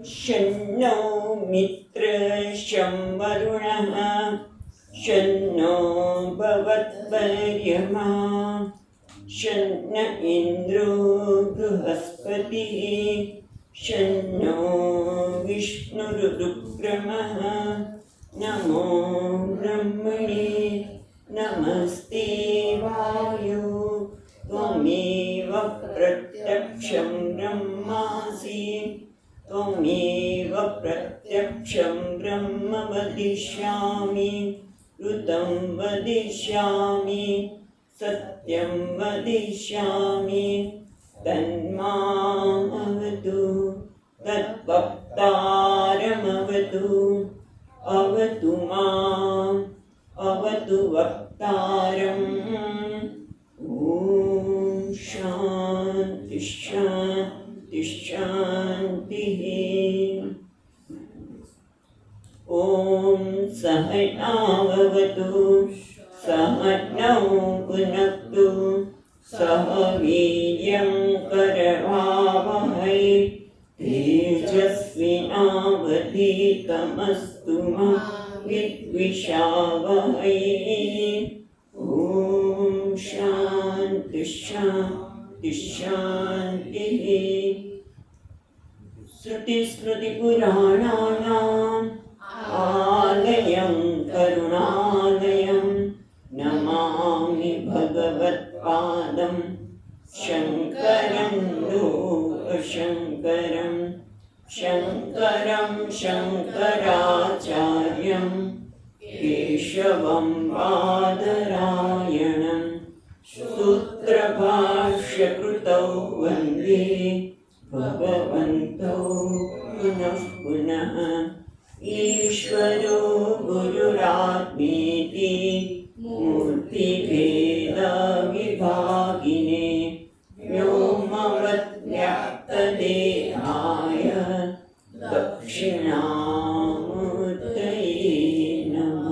शन्नो मित्रः शं वरुणः शन्नो भवत्वर्यमा शन्न इन्द्रो बृहस्पतिः शन्नो विष्णुरुक्रमः नमो ब्रह्मणे नमस्ते वायो त्वमेव प्रत्यक्षं ब्रह्मासि त्वमेव प्रत्यक्षं ब्रह्म वदिष्यामि ऋतं वदिष्यामि सत्यं वदिष्यामि तन्मामवतु तद्वक्तारमवतु अवतु माम् अवतु वक्तारम् ॐ शान्ति शान्ति शान्तिः। ॐ सहनाववतु सहनौ भुनक्तु सह वीर्यं करवावहै तेजस्विनावधीतमस्तु मा विद्विषावहै। ॐ शान्ति शान्ति शान्तिः। श्रुतिस्मृतिपुराणानाम् आलयं करुणालयं नमामि भगवत्पादं शङ्करं लोकशङ्करं शङ्करं शङ्कराचार्यं केशवं बादरायणं सूत्रभाष्यकृतौ वन्दे भगवन्तौ पुनः पुनः। ईश्वरो गुरुरात्मेति मूर्तिभेदविभागिने व्योमवद्व्याप्तदेहाय दक्षिणामूर्तये नमः।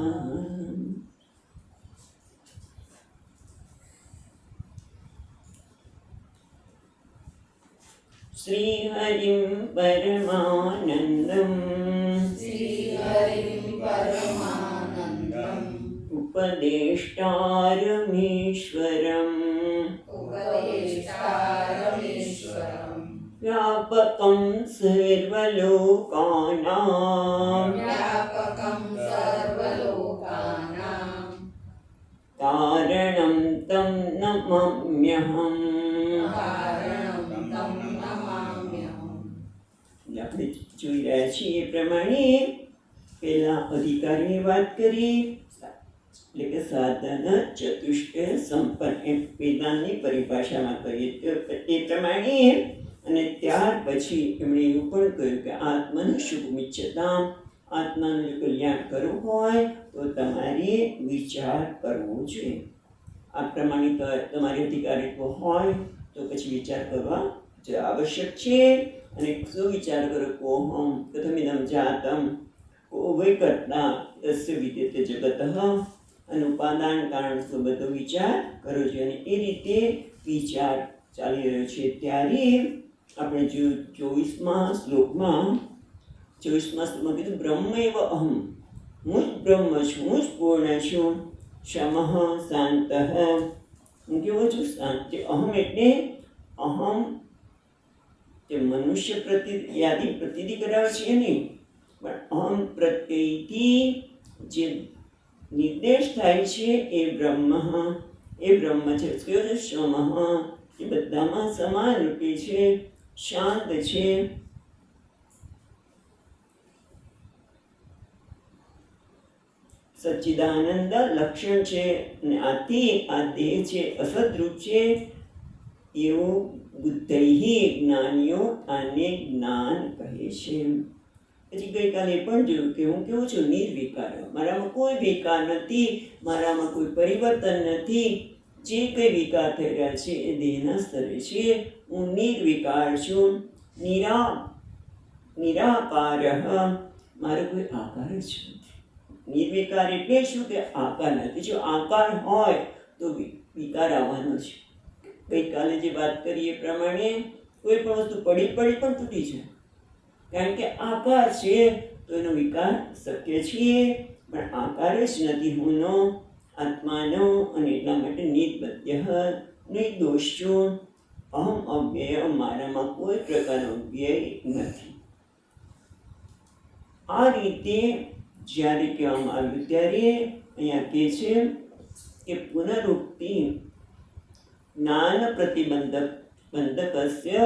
श्रीहरिं परमानन्दम् उपदेष्टारमीश्वरम् व्यापकं सर्वलोकानां कारणं तं नमाम्यहम्। આપણે જોઈ રહ્યા છીએ એ પ્રમાણે પહેલા અધિકારીની વાત કરી, એટલે કે સાધન ચતુષ્ટ સંપન્ન એમ વેદાંતની પરિભાષામાં કરીએ તે પ્રમાણે. અને ત્યાર પછી એમણે એવું પણ કહ્યું કે આત્માનું શુભમિચ્છતામ, આત્માનું જો કલ્યાણ કરવું હોય તો તમારે વિચાર કરવો જોઈએ. આ પ્રમાણે તમારે અધિકારીત્વ હોય તો પછી વિચાર કરવા આવશ્યક છે. અને શું વિચાર કરો? કોહમ કથમિદમ જાતમ કો વૈ કર્તા તસ્ય વિદ્યતે જગતઃ. અને ઉપાદાન કારણ શું બધો વિચાર કરવો જોઈએ. અને એ રીતે વિચાર ચાલી રહ્યો છે. ત્યારે આપણે જો 24મા શ્લોકમાં કીધું બ્રહ્મૈવ અહમ, હું જ બ્રહ્મ છું, હું જ પૂર્ણ છું. શમઃ શાંતઃ, હું કેવો છું? શાંત. અહમ એટલે અહમ તે મનુષ્ય યાદી પ્રતિનિધિ કરાવે છે નહીં, પણ અહમ પ્રત્યયથી જે નિર્દેશ થાય છે એ બ્રહ્મ છે. કયો છે? શમઃ, એ બધામાં સમાન રૂપે છે, શાંત છે. સચ્ચિદાનંદ લક્ષણ છે. અને આથી આ દેહ છે અસદરૂપ છે. એવું બુદ્ધૈ જ્ઞાનીઓ આને જ્ઞાન કહે છે. પછી ગઈકાલે પણ જોયું કે હું કેવું છું? નિર્વિકાર. મારામાં કોઈ વિકાર નથી, મારામાં કોઈ પરિવર્તન નથી. જે કંઈ વિકાર થઈ રહ્યા છે એ દેહના સ્તરે છે. હું નિર્વિકાર છું. નિરાકાર, મારો કોઈ આકાર જ નથી. નિર્વિકાર એટલે શું? કે આકાર નથી. જો આકાર હોય તો વિકાર આવવાનો છે. ગઈકાલે જે વાત કરી એ પ્રમાણે કોઈ પણ વસ્તુ પડી પણ તૂટી જાય, કારણ કે આકાર છે તો એનો વિકાર શક્ય છે, પણ આકાર જ નથી હુંનો, આત્માનો, અને એટલા માટે નિર્બધ્ય નિર્દોષ છું. અહમ અવ્યય, મારામાં કોઈ પ્રકારનો વ્યય નથી. આ રીતે જ્યારે કહેવામાં આવ્યું ત્યારે અહીંયા કહે છે કે પુનરુક્તિ જ્ઞાન પ્રતિબંધક બંધકસ્ય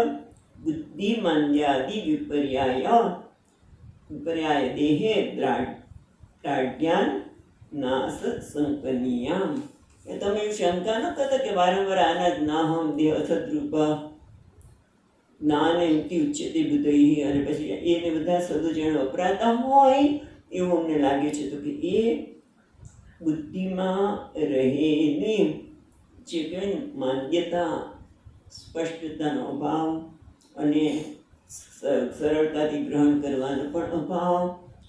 બુદ્ધિમાન્યાદિ વિપર્યાય દેહે દ્રાઢ્યાન નાશ સંકનીયામ. એ તમે શંકા ન કરતા કે વારંવાર આના જ નાહમ દેહ અસદરૂપ જ્ઞાન એમથી ઉચ્ચતે બુદ્ધૈ, અને પછી એને બધા શબ્દો જેને વપરાતા હોય એવું અમને લાગે છે. તો કે એ બુદ્ધિમાં રહેને જે કહેવાય ને માન્યતા, સ્પષ્ટતાનો અભાવ અને સરળતાથી ગ્રહણ કરવાનો પણ અભાવ,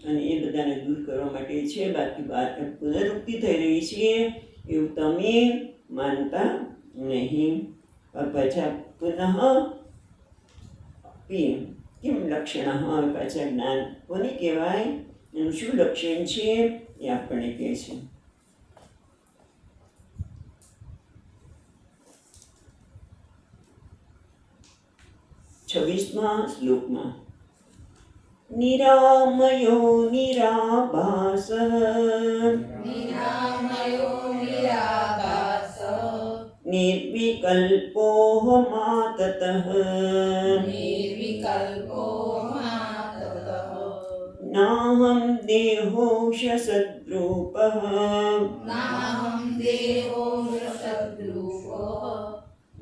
અને એ બધાને દૂર કરવા માટે છે. બાકી વાત પુનરુક્તિ થઈ રહી છે એવું તમે માનતા નહીં. પાછા પુનઃ કેમ લક્ષણ, પાછા જ્ઞાન કોને કહેવાય, એનું શું લક્ષણ છે એ આપણને કહે છે. 26મા શ્લોકમાં નિરામયો નિરાભાસ નિર્વિકલ્પો માતતઃ નાહં દેહોશ સદ્રૂપઃ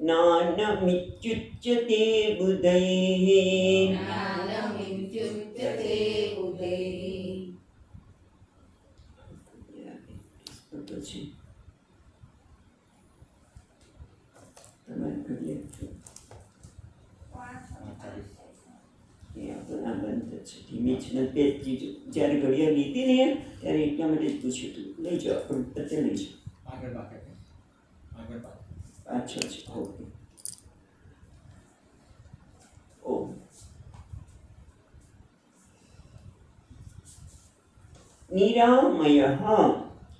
જ્ઞાનમિત્યુચ્યતે બુધૈઃ. જ્યારે ઘડિયાળ લીધી ને ત્યારે એટલા માટે જ પૂછ્યું હતું. લઈ જાઓ, પણ અત્યારે લઈ જાઓ. પાછળ છે. ઓકે. ઓ નિરામય,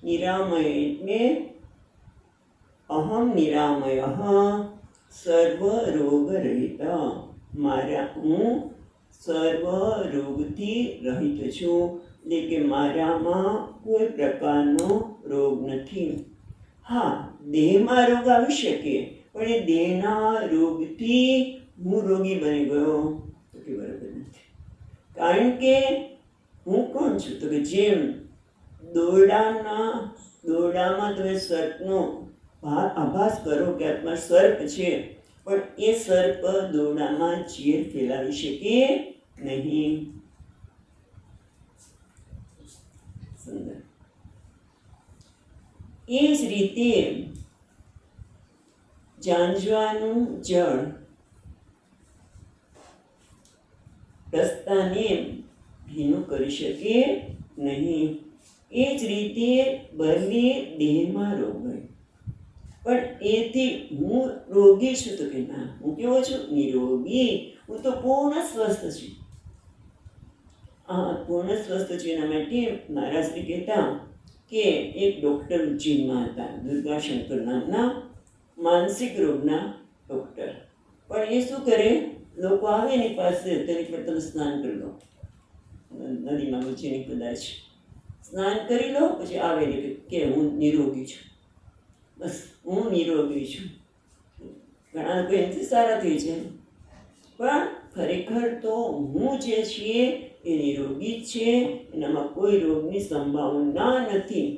નિરામય એટલે અહમ નિરામય સર્વ રોગ રહિત. મારા હું સર્વ રોગથી રહિત છું, એટલે કે મારામાં કોઈ પ્રકારનો રોગ નથી. હા, દેહમાં રોગ આવી શકે, પણ એ દેહના રોગથી હું રોગી બની ગયો તો કે બરાબર નથી. કારણ કે હું કોણ છું? તો કે જેમ દોરડામાં તમે સર્પનો આભાસ કરો કે આત્મા સર્પ છે, પણ એ સર્પ દોરડામાં ઝેર ફેલાવી શકે નહીં. સુંદર. એ જ રીતે ઝાંઝવાનું જળ રસ્તાને ભીનું કરી શકે નહીં. એ જ રીતે બંને દેહમાં રોગ હોય, પણ એથી હું રોગી છું તો કે ના, હું કેવો છું? નિરોગી. હું તો પૂર્ણ સ્વસ્થ છું. પૂર્ણ સ્વસ્થ છું. એના માટે મહારાજ શ્રી કહેતા કે એક ડૉક્ટર ઉજ્જૈનમાં હતા, દુર્ગાશંકર નામના માનસિક રોગના ડૉક્ટર. પણ એ શું કરે, લોકો આવે એની પાસે તેની પર તમે સ્નાન કરી લો, નદીમાં ઉજ્જૈની કદાચ સ્નાન કરી લો, પછી આવે કે હું નિરોગી છું, બસ હું નિરોગી છું. ઘણા લોકો એનાથી સારા થઈ છે, પણ ખરેખર તો હું જે છીએ એ નિરોગી જ છે. એનામાં કોઈ રોગની સંભાવના નથી.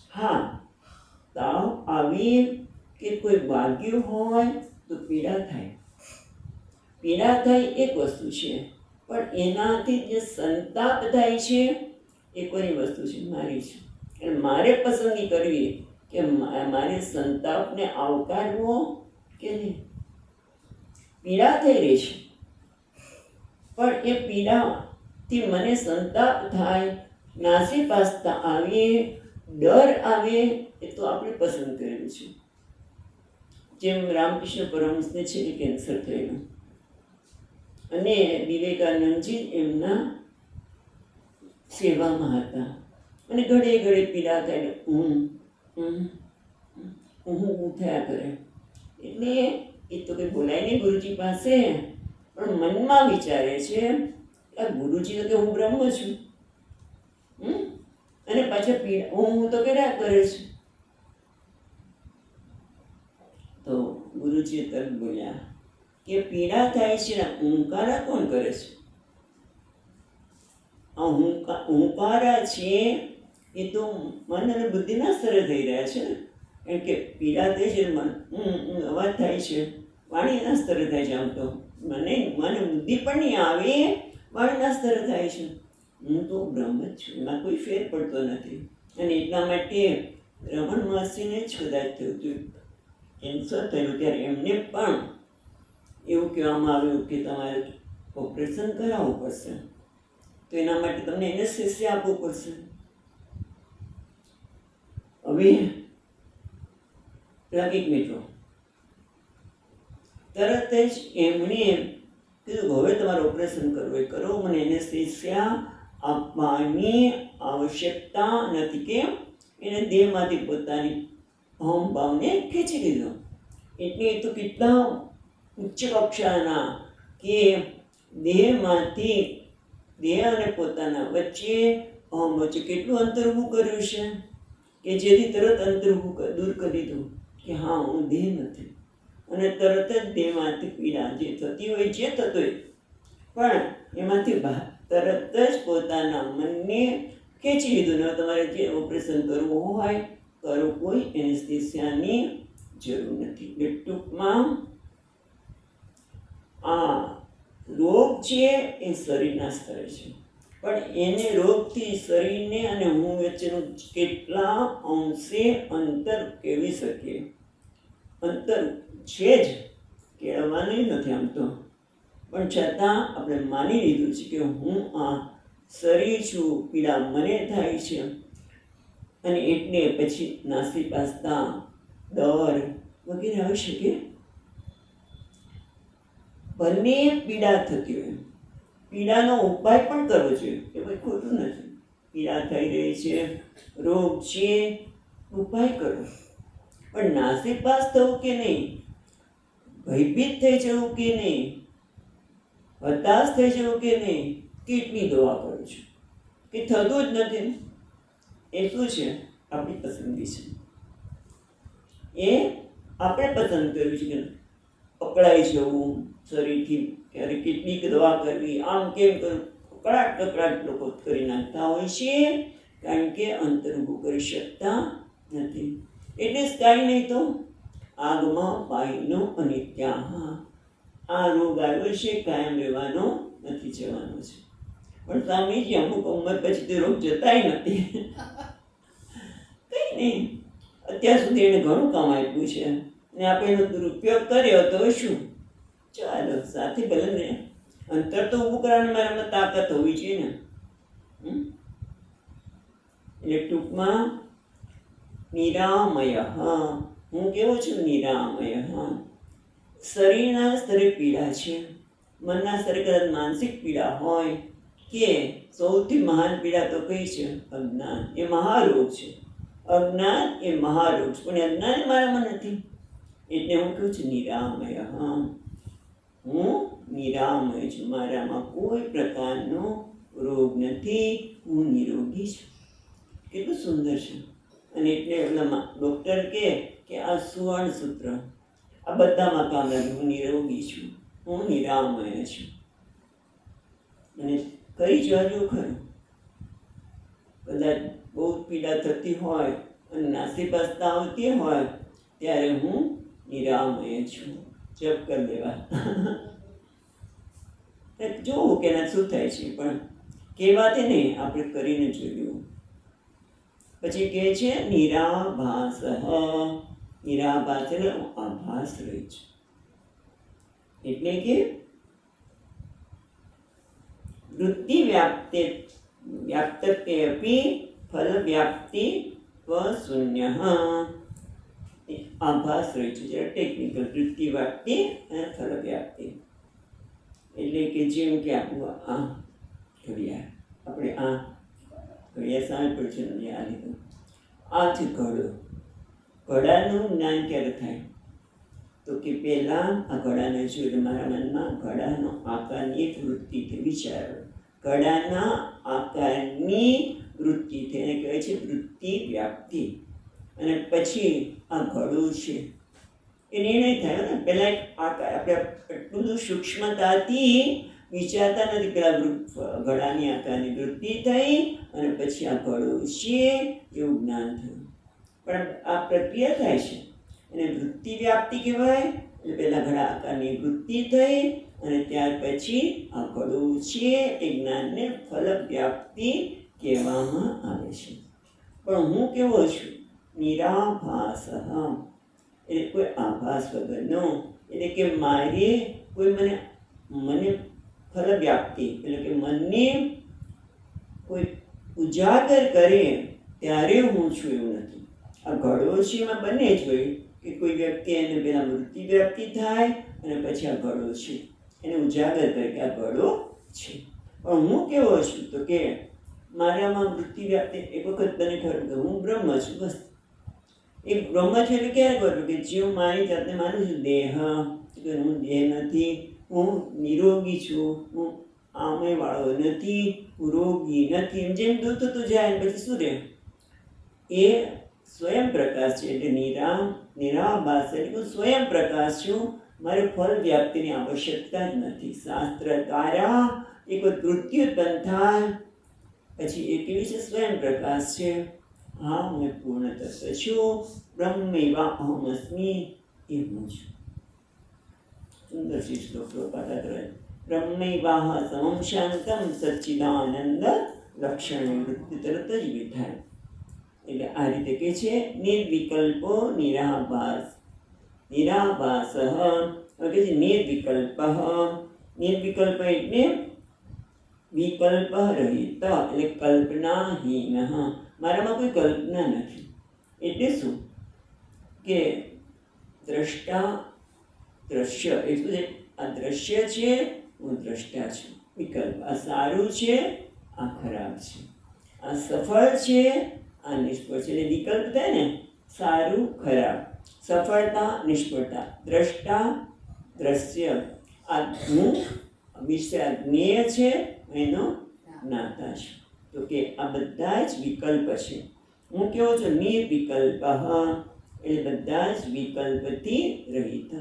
હા, તાવ આવી કે કોઈ વાગ્યું હોય તો પીડા થાય. પીડા થાય એક વસ્તુ છે, પણ એનાથી જે સંતાપ થાય છે એ કોની વસ્તુ છે? મારી છે. એટલે મારે પસંદગી કરવી કે મારે સંતાપને આવકારવો કે નહીં. પીડા થઈ રહી છે, પણ એ પીડાથી મને સંતાપ થાય, નાસીપાસતા આવે, ડર આવે, એ તો આપણે પસંદ કરેલું છે. જેમ રામકૃષ્ણ પરમહંસને છે કે કેન્સર થયેલું, અને વિવેકાનંદજી એમના સેવામાં હતા અને ઘડે ઘડે પીડા થાય હું થયા કરે. એટલે એ તો કંઈ બોલાય નહીં ગુરુજી પાસે, પણ મનમાં વિચારે છે આ ગુરુજી તો કે હું બ્રહ્મ છું, અને પાછા પીડા હું તો કર્યા કરે છે. તો ગુરુજી તરત બોલ્યા કે પીડા થાય છે હુંકારા કોણ કરે છે? આ હુંકારા છે એ તો મન અને બુદ્ધિના સ્તરે થઈ રહ્યા છે ને, કારણ કે પીડા થાય છે મન અવાજ થાય છે, વાણીના સ્તરે થાય છે. આમ તો મને બુદ્ધિ પણ નહીં આવે, વાણીના સ્તરે થાય છે. હું તો બ્રહ્મ જ છું, એમાં કોઈ ફેર પડતો નથી. અને એટલા માટે રમણ મહર્ષિને જ કદાચ થયું હતું કેન્સર થયું ત્યારે એમને પણ એવું કહેવામાં આવ્યું કે તમારે ઓપરેશન કરાવવું પડશે, તો એના માટે તમને એનેસ્થેસિયા આપવું પડશે. હવે લાગી મિત્રો તરત જ એમણે કીધું હવે તમારે ઓપરેશન કરવું હોય કરો, મને એનેસ્થેસિયા આપવાની આવશ્યકતા નથી. કેમ? એને દેહમાંથી પોતાની અહમ ભાવને ખેંચી લીધો. એટલે એ તો કેટલા ઉચ્ચ કક્ષાના કે દેહમાંથી દેહ અને પોતાના વચ્ચે અહમ વચ્ચે કેટલું અંતર ઊભું કર્યું છે કે જેથી તરત અંતર ઊભું દૂર કરી દીધું કે હા હું દેહ નથી. અને તરત જ દેહમાંથી પીડા જે થતી હોય જે થતો હોય પણ એમાંથી તરત જ પોતાના મનને ખેંચી લીધું. ને તમારે જે ઓપરેશન કરવું હોય કરો, કોઈ એનેસ્થેસિયાની જરૂર નથી. એટલે ટૂંકમાં આ રોગ છે એ શરીરના સ્તરે છે, પણ એને રોગથી શરીરને અને હું વચ્ચેનું કેટલા અંશે અંતર કેળવી શકીએ. અંતર છે જ, કેળવવાનું નથી આમ તો, પણ છતાં આપણે માની લીધું છે કે હું આ શરીર છું, પીડા મને થાય છે. અને એટલે પછી નાસીપાસતા, ડર વગેરે આવી શકે. બંને પીડા થતી હોય, પીડાનો ઉપાય પણ કરવો જોઈએ, એ કંઈ ખોટું નથી. પીડા થઈ રહી છે, રોગ છે, ઉપાય કરો. પણ નાસીપાસ થવું કે નહીં, ભયભીત થઈ જવું કે નહીં, હતાશ થઈ જવું કે નહીં, કેટલી દવા કરું છું કે થતું જ નથી. એ શું છે? આપણી પસંદગી છે. એ આપણે પસંદ કર્યું છે કે પકડાઈ જવું શરીરથી, ક્યારેક કેટલીક દવા કરવી, આમ કેમ કરવું, કકડાટ લોકો કરી નાખતા હોય છે, કારણ કે અંતર ઊભું કરી શકતા નથી. એટલે જ કાંઈ નહીં તો આગમાં પાઈનો અનિત્યા. આ રોગ આવ્યો છે, કાયમ રહેવાનો નથી, જવાનો છે. પણ સ્વામીજી અમુક ઉંમર પછી તે રોગ જતાય નથી. કંઈ નહીં, અત્યાર સુધી એને ઘણું કામ આપ્યું છે ને આપણે એનો દુરુપયોગ કર્યો તો શું, ચાલો સાથે ભલે ને અંતર તો ઊભું કરવાની મારામાં તાકાત હોવી જોઈએ ને. એટલે ટૂંકમાં નિરામય, હું કેવો છું નિરામય. શરીરના સ્તરે પીડા છે, મનના સ્તરે કદાચ માનસિક પીડા હોય, કે સૌથી મહાન પીડા તો કઈ છે? અજ્ઞાન. એ મહારોગ છે. અજ્ઞાન એ મહારોગ છે, પણ અજ્ઞાન મારામાં નથી. એટલે હું કહું છું નિરામય. હું નિરામય છું, મારામાં કોઈ પ્રકારનો રોગ નથી, હું નિરોગી છું. કેટલું સુંદર છે. અને એટલે ઓલામાં ડૉક્ટર કે આ સુવર્ણ સૂત્ર આ બધામાં કામ લાગે. હું નિરોગી છું, હું નિરામય છું. અને કરી જોજો ખરું. કદાચ બહુ પીડા થતી હોય અને નાસીપાસતા આવતી હોય ત્યારે હું નિરામય છું, જપ કરી દેવા. જોવું કે ના શું થાય છે, પણ કહેવાથી નહીં, આપણે કરીને જોયું. પછી કહે છે નિરાભાસ. નિરાભાસ એટલે આભાસ રહે છે, એટલે કે વૃત્તિ વ્યાપ્તતે અપી ફલ વ્યાપ્તિ શૂન્ય. આભાસ રહે છે, જરા ટેકનિકલ. વૃત્તિ વ્યાપ્તિ અને ફલ વ્યાપ્તિ એટલે કે જેમ કે આપણું આ ઘડિયાળ, આપણે આ ઘડિયાળ સામે પર છે ને આ લીધું, આ છે ઘડો. ઘડાનું જ્ઞાન ક્યારે થાય? તો કે પહેલાં આ ઘડાને જોઈને મારા મનમાં ઘડાનો આકારની એક વૃત્તિથી વિચારો. ઘડાના આકારની વૃત્તિ તેને કહેવાય છે વૃત્તિ વ્યાપ્તિ. અને પછી આ ઘડો છે એ નિર્ણય થયો ને. પહેલાં આપણે એટલું બધું સૂક્ષ્મતાથી વિચારતા નથી. પેલા ઘડાની આકારની વૃત્તિ થઈ અને પછી આ ઘડો છે એવું જ્ઞાન થયું. પણ આ પ્રક્રિયા થાય છે એને વૃત્તિ વ્યાપ્તિ કહેવાય. એટલે પહેલાં ઘડા આકારની વૃત્તિ થઈ અને ત્યાર પછી આ ઘડો છે એ જ્ઞાનને ફલ વ્યાપ્તિ કહેવામાં આવે છે. પણ હું કેવો છું? નિરાભાસ, એટલે કોઈ આભાસ વગરનો. એટલે કે મારે કોઈ મને ફલ વ્યાપ્તિ એટલે કે મનને કોઈ ઉજાગર કરે ત્યારે હું છું એવું નથી. આ ઘડો છે એમાં બંને જ હોય કે કોઈ વ્યક્તિ એને પહેલાં વૃત્તિ વ્યાપ્તિ થાય અને પછી આ ઘડો છે એને ઉજાગર કરે કે આ ઘડો છે. પણ હું કેવો છું? તો કે મારામાં વૃત્તિ વ્યાપ્તિ એક વખત બને ખરું કે હું બ્રહ્મ છું, બસ. એ બ્રહ્મ છે એટલે ક્યારે કરું કે જે હું મારી જાતને માનું છું દેહ, કે હું દેહ નથી, હું નિરોગી છું, હું આમેવાળો નથી, હું રોગી નથી, એમ જેમ દૂર થતું જાય ને પછી શું રહે? એ સ્વયં પ્રકાશ છે. એટલે નિરાભાસ એટલે હું સ્વયં પ્રકાશ છું. મારે ફલ વ્યાપ્તિની આવશ્યકતા જ નથી. શાસ્ત્ર દ્વારા એક વૃત્તિ ઉત્પન્ન થાય પછી એ કેવી છે? સ્વયં પ્રકાશ છે. હા, હું પૂર્ણ તત્વ છું. બ્રહ્મૈવા અહમસ્મિ, એ હું છું. સુંદર શ્રી શ્લોકો પાઠ કરે. બ્રહ્મૈવાહ સમમ શાંતમ સચ્ચિદાનંદ લક્ષણ વૃત્તિ તરત જ વિધાય. એટલે આ રીતે કે છે નિર્વિકલ્પો નિરાભાસ. નિરાભાસ કે છે નિર્વિકલ્પ. નિર્વિકલ્પ એટલે વિકલ્પ રહિત એટલે કલ્પનાહીન. મારામાં કોઈ કલ્પના નથી. એટલે શું કે દ્રષ્ટા દ્રશ્ય એટલું છે. આ દ્રશ્ય છે, હું દ્રષ્ટા છું. વિકલ્પ. આ સારું છે, આ ખરાબ છે. આ સફળ છે, આ નિષ્ફળ છે. એટલે વિકલ્પ થાય ને, સારું ખરાબ, સફળતા નિષ્ફળતા, દ્રષ્ટા દ્રશ્ય. આ હું વિષય જ્ઞેય છે, એનો જ્ઞાતા છે. તો કે આ બધા જ વિકલ્પ છે. હું કેવો છું? નિર્વિકલ્પ એટલે બધા જ વિકલ્પથી રહિત.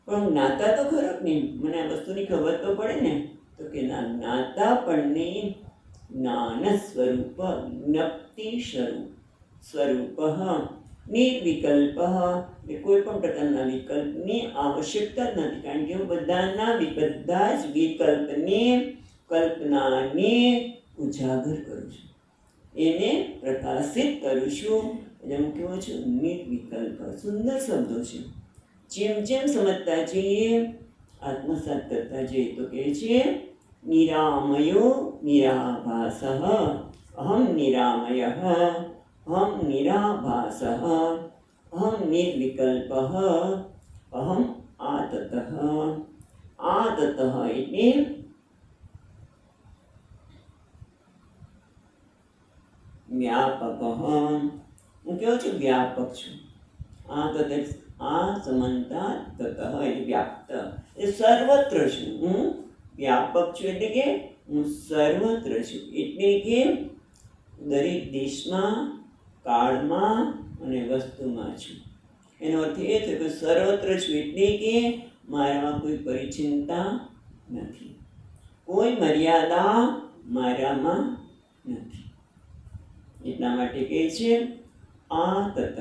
પણ જ્ઞાતા તો ખરો જ નહીં. મને આ વસ્તુની ખબર તો પડે ને. તો કે ના, જ્ઞાતા પણ નહીં. જ્ઞાન સ્વરૂપ, જ્ઞપ્તિ સ્વરૂપ નિર્વિકલ્પ એટલે કોઈ પણ પ્રકારના વિકલ્પની આવશ્યકતા જ નથી. કારણ કે હું બધા જ વિકલ્પને, કલ્પનાને ઉજાગર કરું છું, એને પ્રકાશિત કરું છું. એટલે હું કેવો છું? નિર્વિકલ્પ. સુંદર શબ્દો છે. જેમ જેમ સમજતા જઈએ, આત્મસાત કરતા જઈએ તો કહે છે નિરામયો નિરાભાસ, અહમ નિરામય, અહમ નિરાભાસ, અહમ નિર્વિકલ્પ, અહમ આતત. આતત એટલે વ્યાપક. હું કેવો છું? વ્યાપક છું. આ સમંતા તત એટલે વ્યાપ્ત, એ સર્વત્ર છું. હું વ્યાપક છું એટલે કે હું સર્વત્ર છું. એટલે કે દરેક દેશમાં, કાળમાં અને વસ્તુમાં છું. એનો અર્થ એ છે કે સર્વત્ર છું એટલે કે મારામાં કોઈ પરિચ્છિન્નતા નથી, કોઈ મર્યાદા મારામાં નથી. એટલા માટે કહે છે આ તત.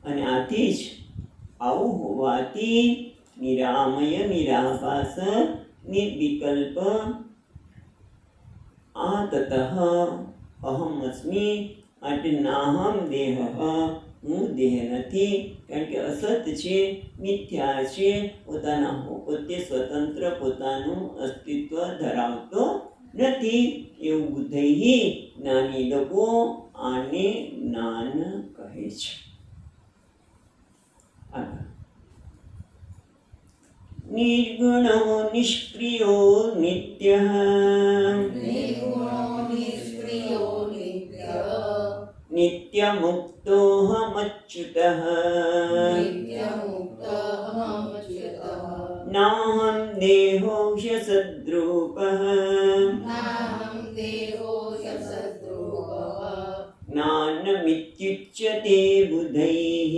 અને આથી જ આવું હોવાથી નિરામય નિરાભાસ નિર્વિકલ્પ આ તત અહમ અસ્મિ. માટે નાહમ દેહ, હું દેહ નથી. કારણ કે અસત છે, મિથ્યા છે, પોતે સ્વતંત્ર પોતાનું અસ્તિત્વ ધરાવતો નથી. એવું બુદ્ધૈ જ્ઞાની લોકો આને જ્ઞાન કહે છે. निर्गुणो निष्क्रियो नित्यः नित्यमुक्तोऽहमच्युतः नाहं देहो ह्यसद्रूपः ज्ञानमित्युच्यते बुधैः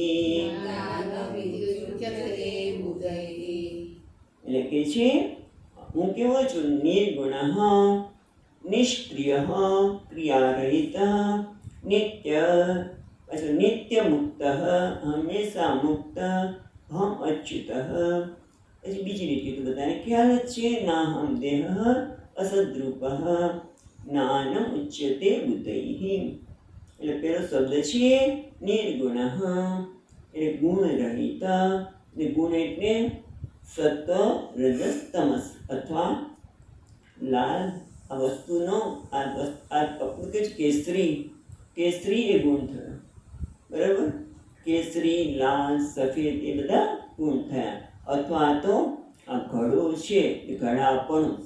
એટલે કે છે હું કેવો છું નિર્ગુણઃ નિષ્ક્રિયઃ ક્રિયારહિતઃ નિત્ય પાછું નિત્ય મુક્તઃ હંમેશા મુક્ત હમ અચ્યુતઃ પછી બીજી રીતે તો બધાને ખ્યાલ જ છે ના હમ દેહ અસદ્રૂપઃ જ્ઞાનમ ઉચ્યતે બુદ્ધૈઃ એટલે પેલો શબ્દ છે નિર્ગુણઃ એટલે ગુણરહિત ને ગુણ એટલે સત્વ રજસ તમસ અથવા લાલ આ વસ્તુનો આ પકડું કે કેસરી કેસરી એ ગુણ થયો બરાબર કેસરી લાલ સફેદ એ બધા ગુણ થયા અથવા તો આ ઘડો છે એ ઘડાપણું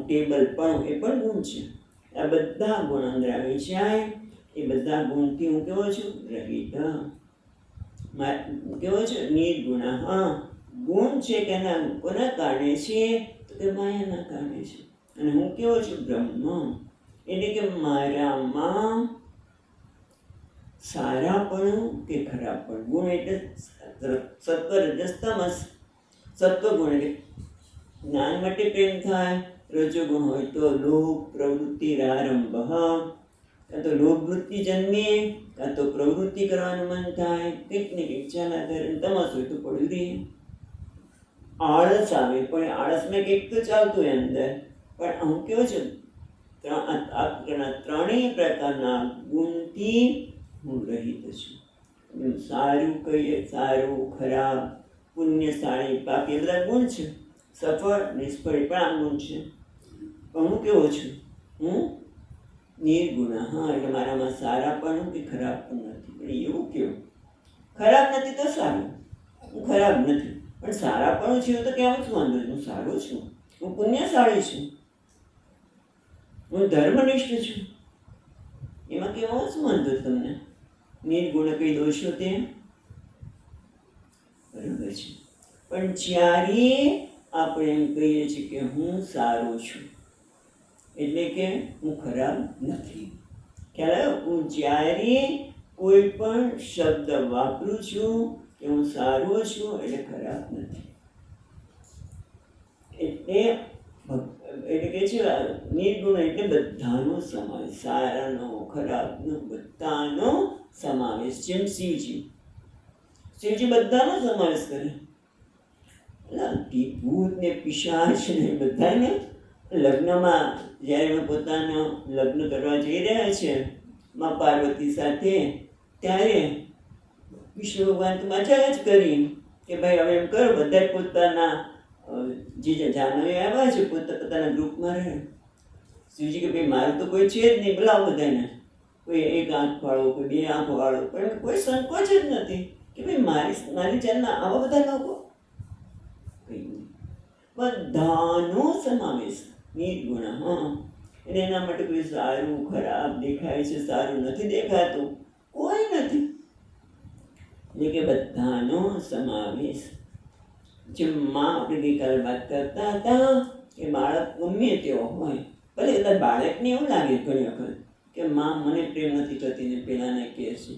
ટેબલપણું એ પણ ગુણ છે આ બધા ગુણ અંદર આવી જાય એ બધા ગુણથી હું કેવો છું રહિત કેવો છું નિર્ગુણ હા ગુણ છે કે કોના કારણે છે તો કે માયાના કારણે છે અને હું કેવો છું બ્રહ્મ એટલે કે મારામાં સારાપણું કે ખરાબપણું ગુણ એટલે સત્વ રજસ તમસ સત્વગુણ એટલે જ્ઞાન માટે પ્રેમ થાય રજોગુણ હોય તો લોભ પ્રવૃત્તિ આરંભ કાં તો લોભ વૃત્તિ જન્મે કાં તો પ્રવૃત્તિ કરવાનું મન થાય કંઈક ને કંઈક ચાલા કરે તમસ હોય તો પડ્યું રહે આળસ આવે પણ આળસમાં કંઈક તો ચાલતું હોય અંદર પણ હું કેવો છું ત્રણેય પ્રકારના ગુણથી હું રહિત છું સારું કહીએ સારું ખરાબ પુણ્યશાળી પાપી એ બધા ગુણ છે સફળ નિષ્ફળ પણ આ ગુણ છે પણ હું કેવો છું હું નિર્ગુણ હા એટલે મારામાં સારા પણ કે ખરાબ પણ નથી પણ એવું કેવું ખરાબ નથી તો સારું હું ખરાબ નથી પણ સારા પણ છે તો કેવું છું વાંધો હું સારો છું હું પુણ્યશાળી છું હું ધર્મનિષ્ઠ છું એમાં કેવો શું વાંધો તમને નિર્ગુણ કઈ દોષો તે બરાબર છે પણ જ્યારે આપણે એમ કહીએ છીએ કે હું સારો છું એટલે કે હું ખરાબ નથી ખ્યાલ આવ્યો હું જ્યારે કોઈ પણ શબ્દ વાપરું છું કે હું સારો છું એટલે ખરાબ નથી એટલે કે છે નિર્ગુણ એટલે બધાનો સમાવેશ સારાનો ખરાબનો બધાનો સમાવેશ જેમ શિવજી બધાનો સમાવેશ કરે ભૂત ને પિશાચ ને બધાને લગ્નમાં જ્યારે પોતાનો લગ્ન કરવા જઈ રહ્યા છે મા પાર્વતી સાથે ત્યારે વિષ્ણુ ભગવાન તો મજા જ કરી કે ભાઈ હવે એમ કરો બધા પોતાના જે જાનવી આવ્યા છે પોતાના ગ્રુપમાં રહે શિવજી કે ભાઈ મારું તો કોઈ છે જ નહીં બોલાવો બધાને કોઈ એક આંખ વાળો કોઈ બે આંખ વાળો પણ કોઈ સંકોચ જ નથી કે ભાઈ મારી જાતના આવા બધા લોકો બધાનો સમાવેશ નિર્ગુણ હા એટલે એના માટે કોઈ સારું ખરાબ દેખાય છે સારું નથી દેખાતું કોઈ નથી એટલે કે બધાનો સમાવેશ જેમ માં આપણે ગઈકાલે વાત કરતા હતા કે બાળક ગમે તેવો હોય ભલે એટલે બાળકને એવું લાગે ઘણી વખત કે માં મને પ્રેમ નથી કરતી ને પેલાને કહે છે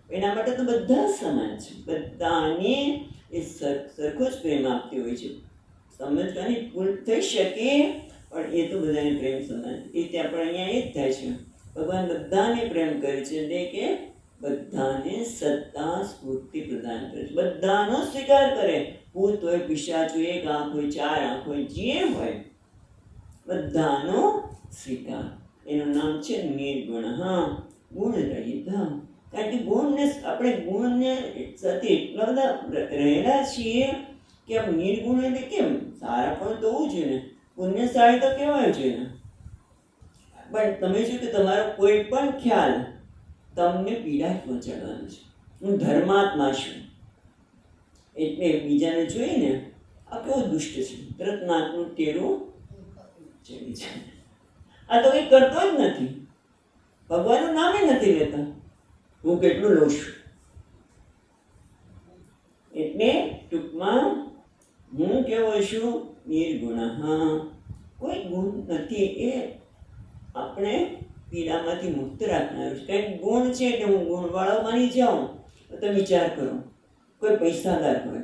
એના માટે તો બધા સમાન છે બધાને એ સરખો જ પ્રેમ આપતી હોય છે સમજવાની ભૂલ થઈ શકે પણ એ તો બધાને પ્રેમ સમાન એ ત્યાં પણ અહીંયા એ જ થાય છે ભગવાન બધાને પ્રેમ કરે છે એટલે કે બધાને સત્તા સ્ફૂર્તિ પ્રદાન કરે છે બધાનો સ્વીકાર કરે ભૂત હોય પિશાચ હોય એક આંખ હોય ચાર આંખ હોય જે હોય બધાનો સ્વીકાર એનું નામ છે નિર્ગુણ હા ગુણ રહિત કારણ કે ગુણને આપણે ગુણને સાથે એટલા બધા રહેલા છીએ કે આમ નિર્ગુણ એટલે કેમ સારા પણ તો હોવું જોઈએ ને પુણ્યશાળી તો કહેવાય છે ને પણ તમે શું કે તમારો કોઈ પણ ખ્યાલ તમને પીડા પહોંચાડવાનો છે હું ધર્માત્મા છું એટલે બીજાને જોઈને આ કેવો દુષ્ટ છે, તરત નાકનું ટેરું ચડી જાય. આ તો કંઈ કરતો જ નથી, ભગવાનનું નામે નથી લેતા. હું કેટલું લઉં છું. એટલે ટૂંકમાં હું કેવો છું? નિર્ગુણ. હા, કોઈ ગુણ નથી. એ આપણે પીડામાંથી મુક્ત રાખનાર છે. કંઈક ગુણ છે એટલે હું ગુણવાળો માની જાઉં. તો વિચાર કરો, કોઈ પૈસાદાર હોય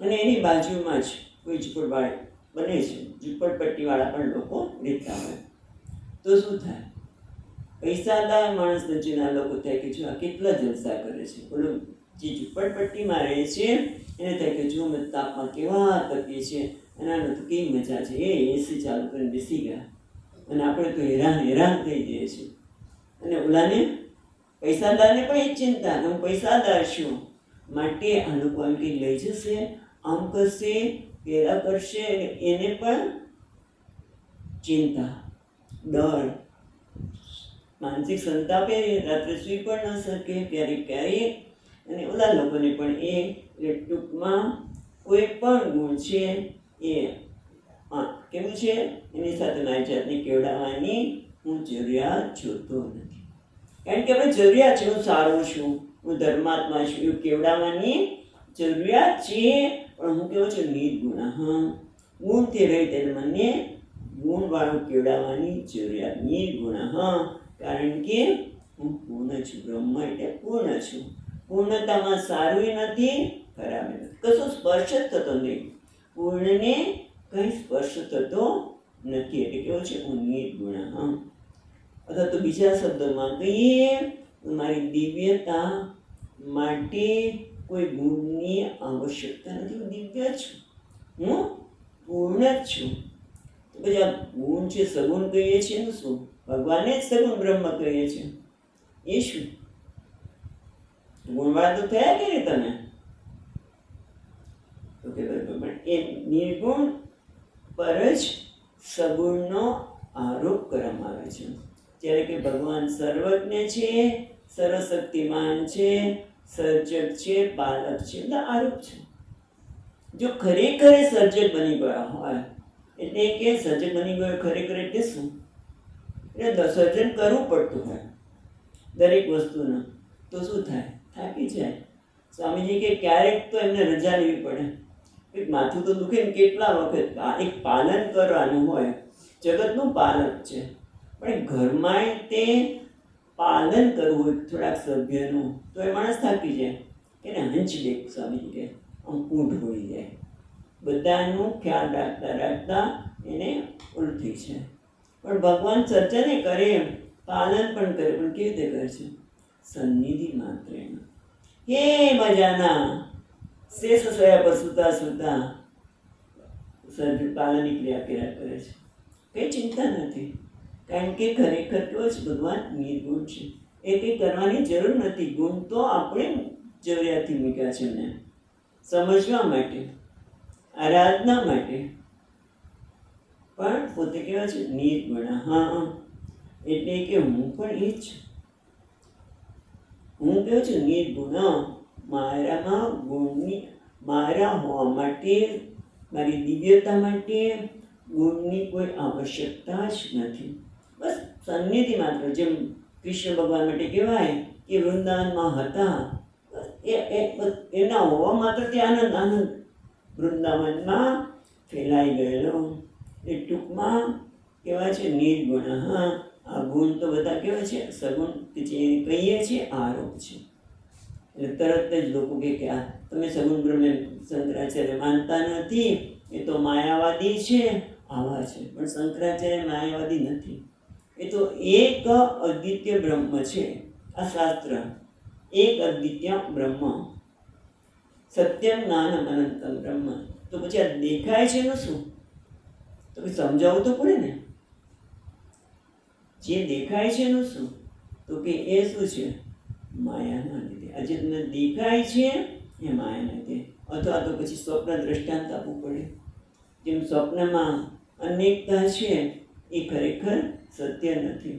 અને એની બાજુમાં જ કોઈ ઝૂંપડવાળી બને છે, ઝૂંપડપટ્ટીવાળા પણ લોકો રહેતા હોય, તો શું થાય? પૈસાદાર માણસ નજીકના લોકો થાય કે જો આ કેટલા જલસા કરે છે. બોલો, જે ઝૂંપડપટ્ટીમાં રહે છે એને થાય કે જો અમે તાપમાં કેવા તપીએ છીએ અને આનો તો કેવી મજા છે. એ એસી ચાલુ કરીને બેસી ગયા અને આપણે તો હેરાન થઈ જઈએ છીએ. અને ઓલાને પૈસાદારને પણ એ ચિંતા, હું પૈસાદાર છું માટે આ લોકો આમ કંઈ લઈ જશે, આમ કરશે, પેલા કરશે. એને પણ ચિંતા, ડર, માનસિક સંતાપે, રાત્રે સૂઈ પણ ન શકે ક્યારેક. અને ઓલા લોકોને પણ એટલે ટૂંકમાં કોઈ પણ ગુણ છે એ કેવું છે, એની સાથે મારી જાતને કેવડાવવાની હું જરૂરિયાત જોતો નથી. કારણ કે આપણે જરૂરિયાત છે, હું સારો છું, હું ધર્માત્મા છું, એવું કેવડાવવાની જરૂરિયાત છે. પણ હું કેવો છું? નિર્ગુણ. હા, ગુણથી રહી તેને મને ગુણવાળું કેવડાવવાની જરૂરિયાત. નિર્ગુણ. હા, કારણ કે હું પૂર્ણ છું. બ્રહ્મ એટલે પૂર્ણ છું. પૂર્ણતામાં સારું નથી, ખરાબ નથી, કશો સ્પર્શ જ થતો નહીં. પૂર્ણને કંઈ સ્પર્શ થતો નથી. એટલે કેવો છે? હું નિર્ગુણ. હા, અથવા તો બીજા શબ્દોમાં કહીએ, મારી દિવ્યતા માટે કોઈ ગુણની આવશ્યકતા નથી. હું દિવ્ય છું, હું પૂર્ણ જ છું. તો પછી આ ગુણ છે, સગુણ કહીએ છીએ ને, શું? ભગવાને જ સગુણ બ્રહ્મ કહીએ છીએ. એ શું? ગુણવાળા તો થયા કે નહીં તમે? તો કે પણ એ નિર્ગુણ પર જ સગુણનો આરોપ કરવામાં આવે છે. જ્યારે કે ભગવાન સર્વજ્ઞ છે, સર્વશક્તિમાન છે, સર્જક છે, પાલક છે, બધા આરોપ છે. જો ખરેખર સર્જક બની ગયા હોય, એટલે કે સર્જક બની ગયો ખરેખર એટલે શું? એટલે સર્જન કરવું પડતું હોય દરેક વસ્તુનું, તો શું થાય? થાકી જાય. સ્વામીજી કે ક્યારેક તો એમને રજા લેવી પડે. એક માથું તો દુખે ને કેટલા વખત. એક પાલન કરવાનું હોય, જગતનું પાલક છે, પણ ઘરમાંય તે પાલન કરવું હોય થોડાક સભ્યનું, તો એ માણસ થાકી જાય. એને હંચ દે, સ્વામીજી કે આમ ઊંઢ હોઈ જાય. બધાનું ખ્યાલ રાખતા રાખતા એને ઉલટી છે. પણ ભગવાન સર્જને કરે, પાલન પણ કરે, પણ કેવી રીતે કરે છે? સન્નિધિ માત્ર. હે મજાના શેષ સયા પર સુતા સુતા સર્જ પાલનની ક્રિયા કર્યા કરે છે. કંઈ ચિંતા નથી. કારણ કે ખરેખર કેવો છે? ભગવાન નિર્ગુણ છે. એ કંઈ કરવાની જરૂર નથી. ગુણ તો આપણે જરૂરિયાતથી મૂક્યા છે એમને સમજવા માટે, આરાધના માટે. પણ પોતે કેવા છે? નિર્ગુણ. હા, એટલે કે હું પણ એ જ છું. હું કેવું છું? નિર્ગુણ. મારામાં ગુણની, મારા હોવા માટે, મારી દિવ્યતા માટે ગુણની કોઈ આવશ્યકતા જ નથી. બસ સન્નિધિ માત્ર. જેમ કૃષ્ણ ભગવાન માટે કહેવાય કે વૃંદાવનમાં હતા, એના હોવા માત્રથી આનંદ વૃંદાવનમાં ફેલાઈ ગયેલો. એ ટૂંકમાં કહેવાય છે નિર્ગુણ. હા, આ ગુણ તો બધા કહેવાય છે સગુણ, કે જે કહીએ છીએ આરોપ છે. એટલે તરત જ લોકો કહે કે આ તમે સગુણ બ્રહ્મ શંકરાચાર્ય માનતા નથી, એ તો માયાવાદી છે, આવા છે. પણ શંકરાચાર્ય માયાવાદી નથી. એ તો એક અદ્વિતીય બ્રહ્મ છે. આ શાસ્ત્ર એક અદ્વિતીય બ્રહ્મ, સત્યમ જ્ઞાનમ અનંતમ બ્રહ્મ. તો પછી આ દેખાય છે એનું શું? તો પછી સમજાવવું તો પડે ને. જે દેખાય છે એનું શું? તો કે એ શું છે? માયાના લીધે. આ જે તમને દેખાય છે એ માયાના લીધે. અથવા તો પછી સ્વપ્ન દ્રષ્ટાંત આપવું પડે. જેમ સ્વપ્નમાં અનેકતા છે એ ખરેખર સત્ય નથી.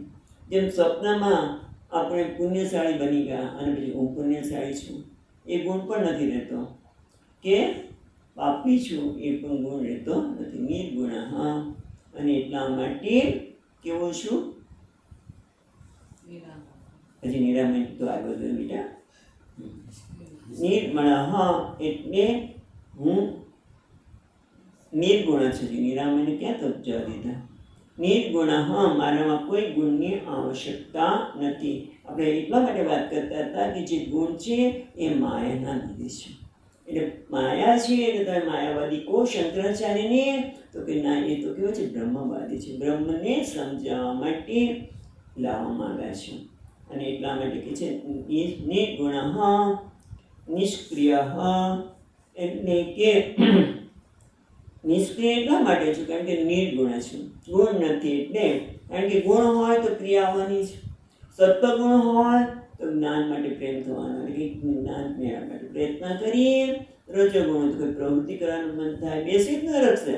જેમ સ્વપ્નમાં આપણે પુણ્યશાળી બની ગયા અને પછી હું પુણ્યશાળી છું, એ ગુણ પણ નથી રહેતો. કે પાપી છું એ પણ ગુણ રહેતો નથી. નિર્ગુણ અને એટલા માટે કેવો છું? હજી નિરામય તો આગળ ગયો બેટા. નિર્મળ એટલે હું નિર્ગુણ છે. નિરામયને ક્યાં તપ જવા દીધા? નિર્ગુણ મારામાં કોઈ ગુણની આવશ્યકતા નથી. આપણે એટલા માટે વાત કરતા હતા કે જે ગુણ છે એ માયાના લીધે છે. એટલે માયા છે એટલે તમે માયાવાદી કહો શંકરાચાર્યને, તો કે ના, એ તો કેવો છે? બ્રહ્મવાદી છે. બ્રહ્મને સમજાવવા માટે લાવવામાં આવ્યા છે. અને એટલા માટે કે છે નિર્ગુણ નિષ્ક્રિય, એટલે કે નિષ્ક્રિય એટલા માટે છું કારણ કે નિર્ગુણ છું. ગુણ નથી એટલે, કારણ કે ગુણ હોય તો ક્રિયા આવવાની છે. સત્વગુણ હોય તો જ્ઞાન માટે પ્રેમ થવાનો, એટલે કે જ્ઞાન મેળવવા માટે પ્રયત્ન કરીએ. રજોગુણ તો કોઈ પ્રવૃત્તિ કરવાનું મન થાય, બેસી જ ન રખશે.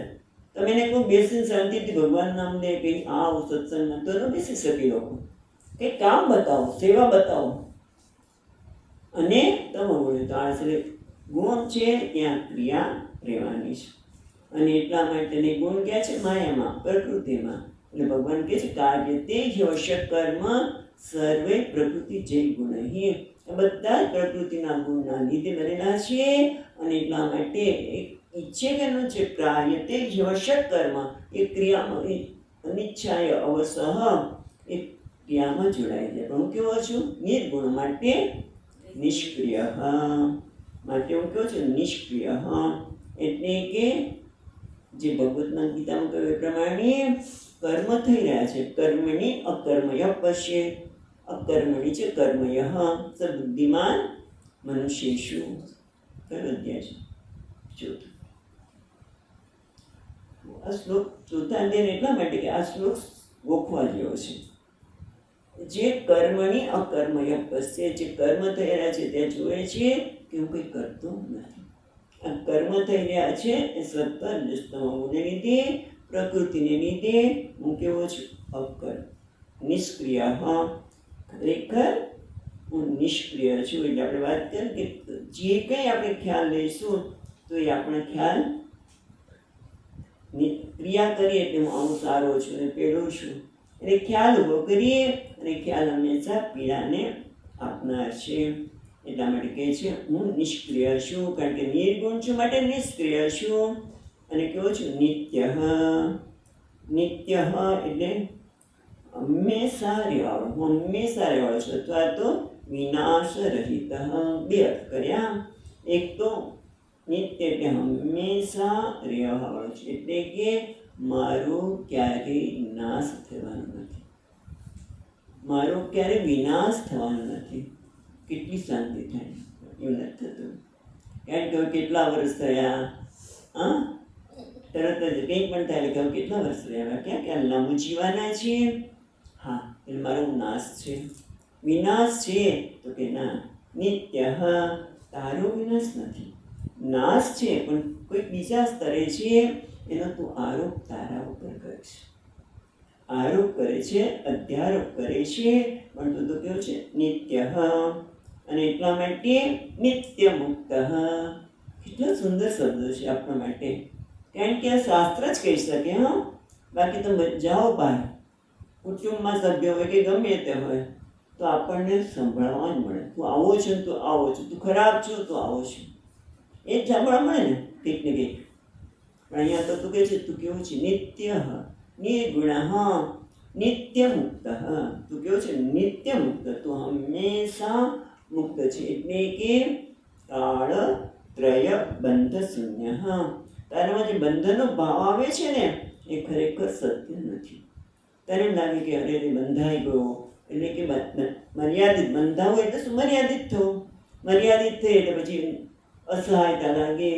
તમે એને કહો બેસીને શાંતિથી ભગવાન નામ લે, કંઈ આવ સત્સંગમાં, તો ન બેસી શકે લોકો. કંઈક કામ બતાવો, સેવા બતાવો. અને તમોગુણ તો આશરે ગુણ છે ત્યાં ક્રિયા રહેવાની છે. અને એટલા માટે ગુણ ક્યાં છે? માયામાં, પ્રકૃતિમાં. એટલે ભગવાન કહે છે કાર્ય તે યવશ્ય કર્મ સર્વે પ્રકૃતિ જય ગુણ. બધા જ પ્રકૃતિના ગુણના લીધે બનેલા છે. અને એટલા માટે ઈચ્છે કે ન છે કાર્ય તે યવશ્ય કર્મ, એ ક્રિયામાં અનિચ્છાય અવસહ એ ક્રિયામાં જોડાઈ જાય. પણ હું કેવો છું? નિર્ગુણ માટે નિષ્ક્રિય. માટે હું કેવો છું? નિષ્ક્રિય. એટલે કે જે ભગવતના ગીતામાં કહ્યું એ પ્રમાણે કર્મ થઈ રહ્યા છે. કર્મણી અકર્મય પશ્ય, અકર્મણી છે કર્મય સ બુદ્ધિમાન મનુષ્યેષુ. કયો અધ્યાય છે? ચોથો. આ શ્લોક ચોથા અધ્યાય એટલા માટે કે આ શ્લોક ગોખવા જેવો છે. જે કર્મણી અકર્મય પશ્ય, જે કર્મ થઈ રહ્યા છે ત્યાં જોવે છે કે હું કંઈ કરતો નથી. આ કર્મ થઈ રહ્યા છે એ સત્વ રજસ્તમોને લીધે, પ્રકૃતિને લીધે હું કેવો છું? અકર્મ, નિષ્ક્રિય. ખરેખર હું નિષ્ક્રિય છું. એટલે આપણે વાત કરીએ કે જે કંઈ આપણે ખ્યાલ લઈશું તો એ આપણે ખ્યાલ ક્રિયા કરીએ એટલે હું આવું સારો છું અને પેલો છું. એટલે ખ્યાલ ઊભો કરીએ અને ખ્યાલ હંમેશા પીડાને આપનાર છે. એટલા માટે કહે છે હું નિષ્ક્રિય છું, કારણ કે નિર્ગુણ છું માટે નિષ્ક્રિય છું. અને કેવો છું? નિત્ય. નિત્ય એટલે હંમેશા રહેવાળો. હું હંમેશા રહેવાળો છું, અથવા તો વિનાશ રહિત. બે અર્થ કર્યા. એક તો નિત્ય એટલે હંમેશા રહેવાવાળો છે, એટલે કે મારો ક્યારેય નાશ થવાનો નથી, મારો ક્યારેય વિનાશ થવાનો નથી. કેટલી શાંતિ થાય! એવું નથી થતું. કારણ કે કેટલા વર્ષ થયા, તરત જ કંઈ પણ થાય એટલે કેટલા વર્ષ રહ્યા, ક્યાં ક્યાં લાંબુ જીવાના છીએ. હા, એટલે મારો નાશ છે. વિનાશ છે તો કે ના, નિત્ય. તારો વિનાશ નથી, નાશ છે પણ કોઈ બીજા સ્તરે છે. એનો તું આરોપ તારા ઉપર કરે છે, આરોપ કરે છે, અધ્યારોપ કરે છે. પણ તું તો કેવું છે? નિત્ય. અને એટલા માટે નિત્ય મુક્ત. કેટલા સુંદર શબ્દો છે આપણા માટે. કારણ કે આ શાસ્ત્ર જ કહી શકે. બાકી તો જાઓ બહાર, કુટુંબમાં સભ્ય હોય કે ગમે તે હોય, તો આપણને સંભળાવવા જ મળે. તું આવો છો ને તું આવો છો, તું ખરાબ છો તો આવો છો, એ જ સાંભળવા મળે ને કંઈક ને કંઈક. પણ અહીંયા તો તું કહે છે તું કેવું છે? નિત્ય નિર્ગુણ નિત્ય મુક્ત. તું કેવું છે? નિત્ય મુક્ત. તું હંમેશા મુક્ત છે, એટલે કે કાળ ત્રય બંધ શૂન્ય. તારામાં જે બંધનનો ભાવ આવે છે ને એ ખરેખર સત્ય નથી. તને એમ લાગે કે અરે બંધાઈ ગયો, એટલે કે મર્યાદિત. બંધાવું એટલે શું? મર્યાદિત થવું. મર્યાદિત થઈ એટલે પછી અસહાયતા લાગે,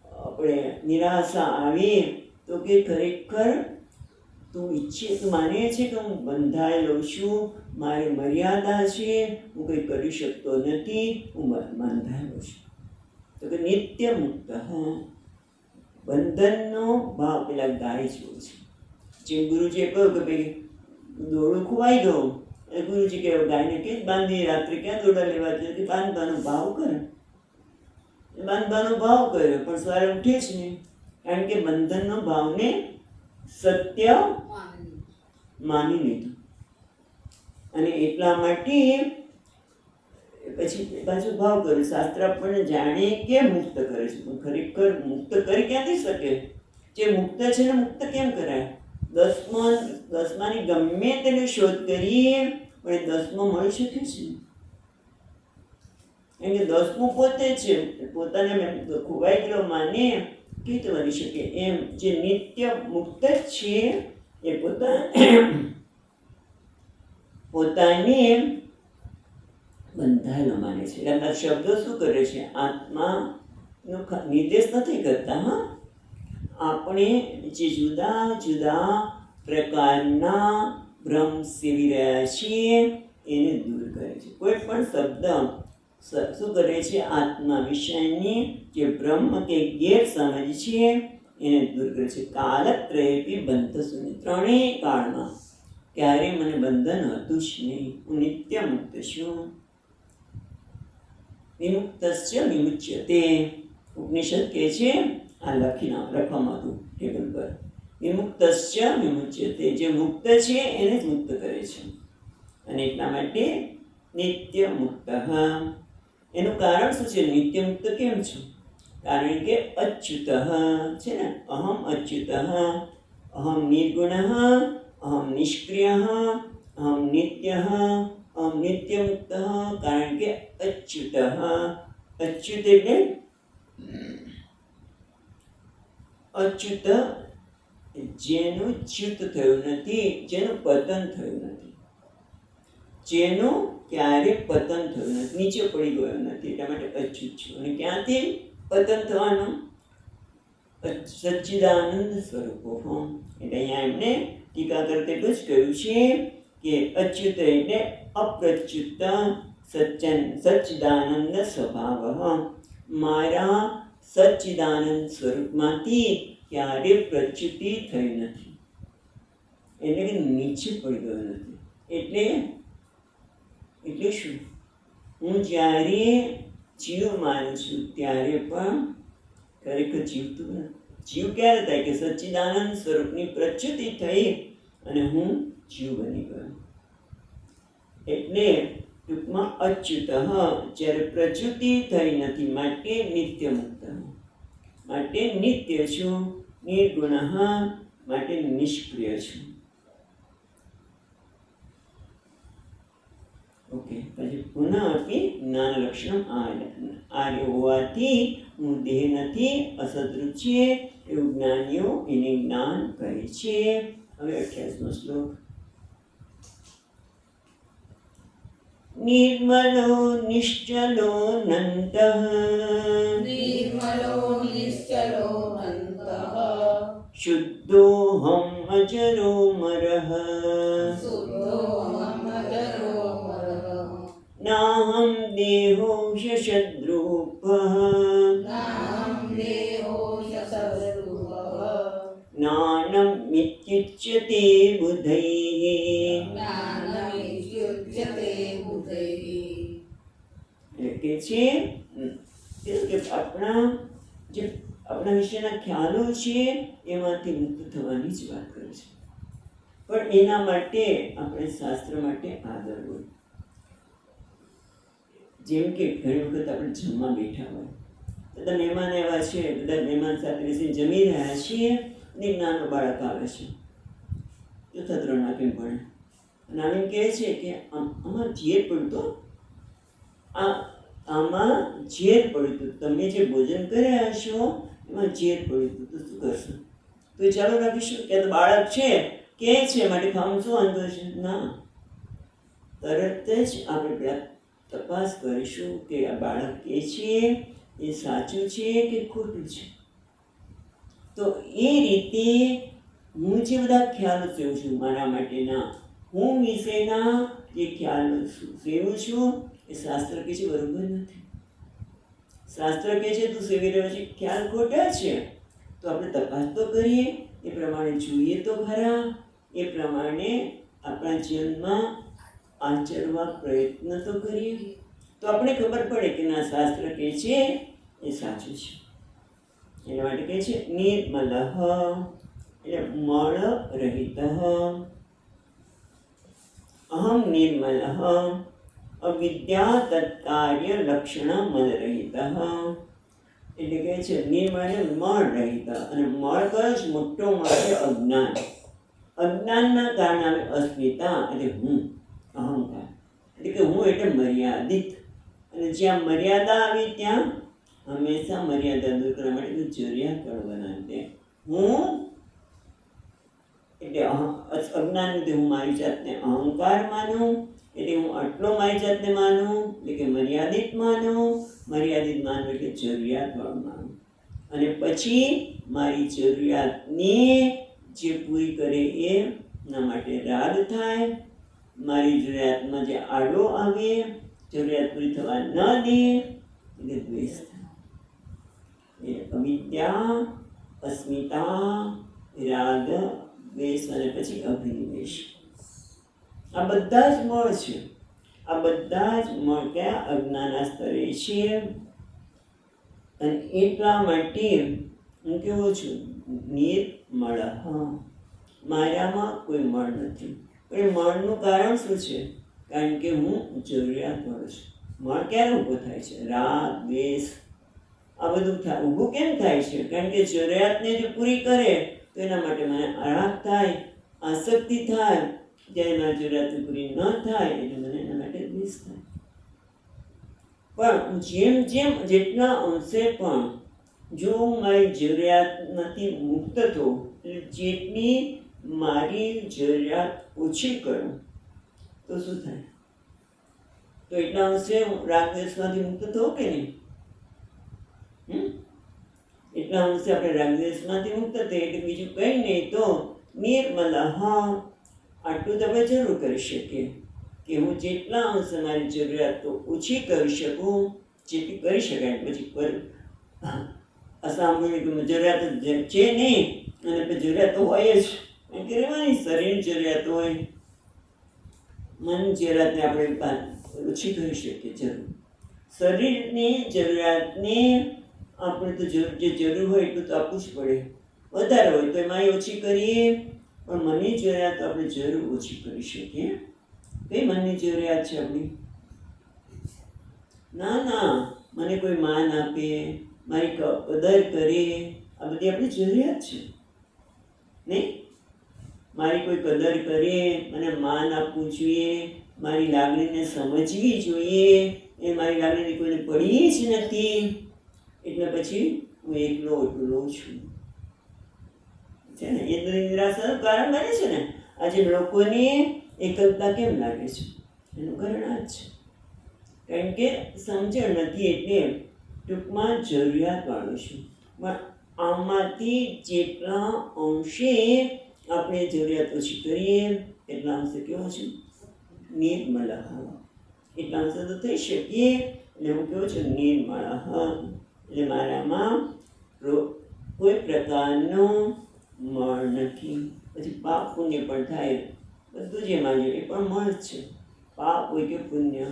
આપણે નિરાશા આવી. તો કે ખરેખર તું ઈચ્છે, તું માને છે કે હું બંધાયેલો છું, મારી મર્યાદા છે, હું કંઈ કરી શકતો નથી, હું બંધાયેલો છું. તો કે નિત્ય મુક્ત. બંધનનો ભાવ પેલા ગાય જેવો છે. જેમ ગુરુજીએ કહ્યું કે ભાઈ દોડું ખોવાઈ ગયું, એટલે ગુરુજી કહે ગાયને કે બાંધી રાત્રે ક્યાં દોડા લેવા જોઈએ, કે બાંધવાનો ભાવ કરે. બાંધવાનો ભાવ કર્યો પણ સવારે ઉઠે જ નહીં, કારણ કે બંધનનો ભાવને સત્ય માની લીધું. અને એટલા માટે પછી પાછો ભાવ કર્યો. શાસ્ત્ર આપણને જાણે કે મુક્ત કરે છે, પણ ખરેખર મુક્ત કરી ક્યાંથી શકે? જે મુક્ત છે ને મુક્ત કેમ કરાય? દસમાની ગમે તેને શોધ કરીએ પણ એ દસમો મળી શકે છે, કેમ કે દસમું પોતે છે. પોતાને ખોવાઈ ગયેલો માને કેવી બની શકે? એમ જે નિત્ય મુક્ત છે એ પોતાને બંધાયેલો માને છે. એટલે શબ્દો શું કરે છે? આત્માનો નિર્દેશ નથી કરતા. હા, આપણે જે જુદા જુદા પ્રકારના ભ્રમ સેવી રહ્યા છીએ એને દૂર કરે છે. કોઈ પણ શબ્દ શું કરે છે? આત્મા વિષયની જે બ્રહ્મ કે ગેરસમજ છે એને દૂર કરે છે. કાલત્રયેપી બંધ શૂન્ય, ત્રણેય કાળમાં ક્યારે મને બંધન હતું જ નહીં. હું નિત્ય મુક્ત છું. વિમુક્તસ્ય વિમુચ્યતે. ઉપનિષદ કહે છે, આ લખવામાં હતું ટેબલ પર. વિમુક્તસ્ય વિમુચ્યતે, જે મુક્ત છે એને જ મુક્ત કરે છે. અને એટલા માટે નિત્ય મુક્ત. એનું કારણ શું છે? નિત્ય મુક્ત કેમ છું? કારણ કે અચ્યુત છે ને, અહમ અચ્યુત, અહમ નિર્ગુણ, અહમ નિષ્ક્રિય, અહમ નિત્ય, અહમ નિત્ય મુક્ત. કારણ કે અચ્યુત. અચ્યુત એટલે અચ્યુત, જેનું ચ્યુત થયું નથી, જેનું પતન થયું નથી, જેનું ક્યારે પતન થયું નથી, નીચે પડી ગયો નથી, એટલા માટે અચ્યુત છું. અને ક્યાંથી પતન થવાનું? સચ્ચિદાનંદ સ્વરૂપો. એટલે અહીંયા એમને ટીકા કરતા એટલું જ કહ્યું છે કે અચ્યુત એટલે અપ્રચ્યુત સચ્ચિદાનંદ સ્વભાવ. મારા સચ્ચિદાનંદ સ્વરૂપમાંથી ક્યારે પ્રચ્યુતિ થઈ નથી, એટલે કે નીચે પડી ગયો નથી. એટલે શું? હું જ્યારે જીવ માનું છું ત્યારે પણ ખરેખર જીવતું નથી. જીવ ક્યારે થાય? કે સચ્ચિદાનંદ સ્વરૂપની પ્રચ્યુતિ થઈ અને હું જીવ બની ગયો. એટલે ટૂંકમાં અચ્યુત, જ્યારે પ્રચ્યુતિ થઈ નથી માટે નિત્ય મુક્ત, માટે નિત્ય છું. નિર્ગુણ માટે નિષ્ક્રિય છું. ઓકે, પછી પુનઃ આપી જ્ઞાન લક્ષણ આર્ય હોવાથી હું દેહ નથી, અસદરૂપ છે એવું જ્ઞાનીઓ એને જ્ઞાન કહે છે. હવે 28મો શ્લોક. નિર્મલો નિશ્ચલો નંતઃ, શુદ્ધોહમ અજરો મરઃ, નાહમ દેહો શશદ્રૂપઃ, જ્ઞાનમ મિત્યુચ્યતે બુધૈઃ. એટલે કે આપણા વિશેના ખ્યાલો છે એમાંથી મુક્ત થવાની જ વાત કરે છે. પણ એના માટે આપણે શાસ્ત્ર માટે આદર હોય. જેમ કે ઘણી વખત આપણે જમવા બેઠા હોય, બધા મહેમાન એવા છે, બધા મહેમાન સાથે બેસીને જમી રહ્યા છીએ અને નાનો બાળક આવે છે, ચોથા ધોરણમાં કેમ ભણે, અને આવીને કહે છે કે આમાં ઝેર પડતું, આમાં ઝેર પડ્યું હતું, તમે જે ભોજન કર્યા છો એમાં ઝેર પડ્યું હતું, તો શું કરશો? તો એ ચાલુ રાખીશું કે તો બાળક છે કે છે માટે ખાવાનું શું વાંધો છે? ના, તરત જ આપણે પેલા તપાસ કરીશું કે આ બાળક કે છે એ સાચું છે કે ખોટું છે. તો એ રીતે હું જે બધા ખ્યાલો સેવું છું મારા માટેના, હું વિશેના જે ખ્યાલો સેવું છું એ શાસ્ત્ર કહે છે બરોબર નથી. શાસ્ત્ર કહે છે તું સેવી રહ્યો છે ખ્યાલ ખોટા છે, તો આપણે તપાસ તો કરીએ, એ પ્રમાણે જોઈએ તો ખરા, એ પ્રમાણે આપણા જીવનમાં આચરવા પ્રયત્ન તો કરીએ, તો આપણે ખબર પડે કે ના શાસ્ત્ર કહે છે એ સાચું છે. એના માટે કહે છે નિર્મલ એટલે મળ રહિત. અહમ નિર્મલ અવિદ્યા તત્કાર્ય લક્ષણ મલ રહિત. એટલે કહે છે નિર્મળ મળ રહિત. અને મળ કયો છે? મોટો મળ છે અજ્ઞાન. અજ્ઞાનના કારણે આવે અસ્મિતા એટલે હું, અહંકાર. એટલે કે હું એટલે મર્યાદિત. અને જ્યાં મર્યાદા આવી ત્યાં હંમેશા મર્યાદા દૂર કરવા માટે જરૂરિયાત બનાવે. હું એટલે અજ્ઞાન લીધે હું મારી જાતને અહંકાર માનું, એટલે હું આટલો મારી જાતને માનું, એટલે કે મર્યાદિત માનું. મર્યાદિત માનવું એટલે જરૂરિયાતવાળું માનું. અને પછી મારી જરૂરિયાતની જે પૂરી કરે એના માટે રાગ થાય. મારી જરૂરિયાતમાં જે આડો આવે, જરૂરિયાત પૂરી થવા ન દે એટલે દ્વેષ થાય. એટલે અવિદ્યા, અસ્મિતા, રાગ, દ્વેષ અને પછી અભિનિવેશ. આ બધા જ મળ છે. આ બધા જ મળ કયા? અજ્ઞાનના સ્તરે છે. અને એટલા માટે હું કેવો છું? નિર્મળ. મારામાં કોઈ મળ નથી. પણ મળનું કારણ શું છે? કારણ કે હું જરૂરિયાતવાળો છું. મળ ક્યારે ઊભો થાય છે? રાગ, દ્વેષ આ બધું થાય. ઊભું કેમ થાય છે? કારણ કે જરૂરિયાતને જો પૂરી કરે તો એના માટે મને રાગ થાય, આસક્તિ થાય. જ્યારે મારી જરૂરિયાત પૂરી ન થાય એટલે મને એના માટે દ્વેષ થાય. પણ જેમ જેમ જેટલા અંશે પણ જો હું મારી જરૂરિયાતમાંથી મુક્ત થઉં, એટલે જેટલી મારી જરૂરિયાત ઓછી કરું તો શું થાય? તો એટલા અંશે હું રાગદ્વેષમાંથી મુક્ત થઉં કે નહીં? એટલા અંશે આપણે રાગદ્વેષમાંથી મુક્ત થઈએ એટલે બીજું કંઈ નહીં તો નિર્મલ. આટલું તો આપણે જરૂર કરી શકીએ કે હું જેટલા અંશે મારી જરૂરિયાતો ઓછી કરી શકું, જેટલી કરી શકાય પછી કરું. અસાંભળિક જરૂરિયાત છે નહીં, અને પછી જરૂરિયાતો હોય જ. કારણ કે રહેવાની શરીરની જરૂરિયાત હોય, મનની જરૂરિયાતને આપણે ઓછી કરી શકીએ. જરૂર શરીરની જરૂરિયાતને આપણે તો જે જરૂર હોય એટલું તો આપવું જ પડે. વધારે હોય તો એમાં ઓછી કરીએ, પણ મનની જરૂરિયાત આપણે જરૂર ઓછી કરી શકીએ. કઈ મનની જરૂરિયાત છે આપણી? ના, મને કોઈ માન આપે, મારી કદર કરે, આ બધી આપણી જરૂરિયાત છે નહીં? મારી કોઈ કદર કરે, મને માન આપવું જોઈએ, મારી લાગણીને સમજવી જોઈએ. એ મારી લાગણીની કોઈને પડી જ નથી, એટલે પછી હું એકલો છું. છે ને? એ નિરાશાનું કારણ બને છે ને. આજે લોકોની એકલતા કેમ લાગે છે? એનું કારણ આ જ છે. કારણ કે સમજણ નથી. એટલે ટૂંકમાં જરૂરિયાતવાળું છું. પણ આમાંથી જેટલા અંશે આપણે જરૂરિયાત ઓછી કરીએ એટલા અંશે કેવો છું? નિર્મળ. એટલા અંશે તો થઈ શકીએ. એટલે હું કેવો છું? નિર્મળ. એટલે મારામાં કોઈ પ્રકારનો મળ નથી. પછી પાપ પુણ્ય પણ થાય, બધું જે માન્યું એ પણ મળ જ છે. પાપ હોય કે પુણ્ય,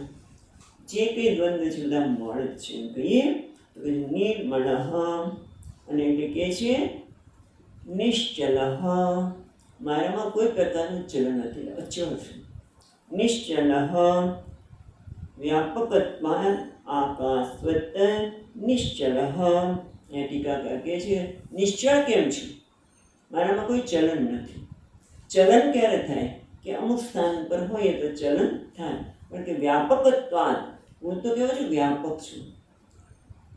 જે કંઈ દ્વંદ્વ છે બધા મળ જ છે. કહીએ તો નિર્મળ. અને એટલે કહે છે નિશ્ચલ. મારામાં કોઈ પ્રકારનું ચલન નથી, અચળ છે. નિશ્ચલ વ્યાપકત્વાન આકાશવત નિશ્ચલ. એ ટીકાકાર કહે છે નિશ્ચળ કેમ છે? મારામાં કોઈ ચલન નથી. ચલન ક્યારે થાય? કે અમુક સ્થાન પર હોય તો ચલન થાય. પણ કે વ્યાપકત્વાન, હું તો કેવો છું? વ્યાપક છું.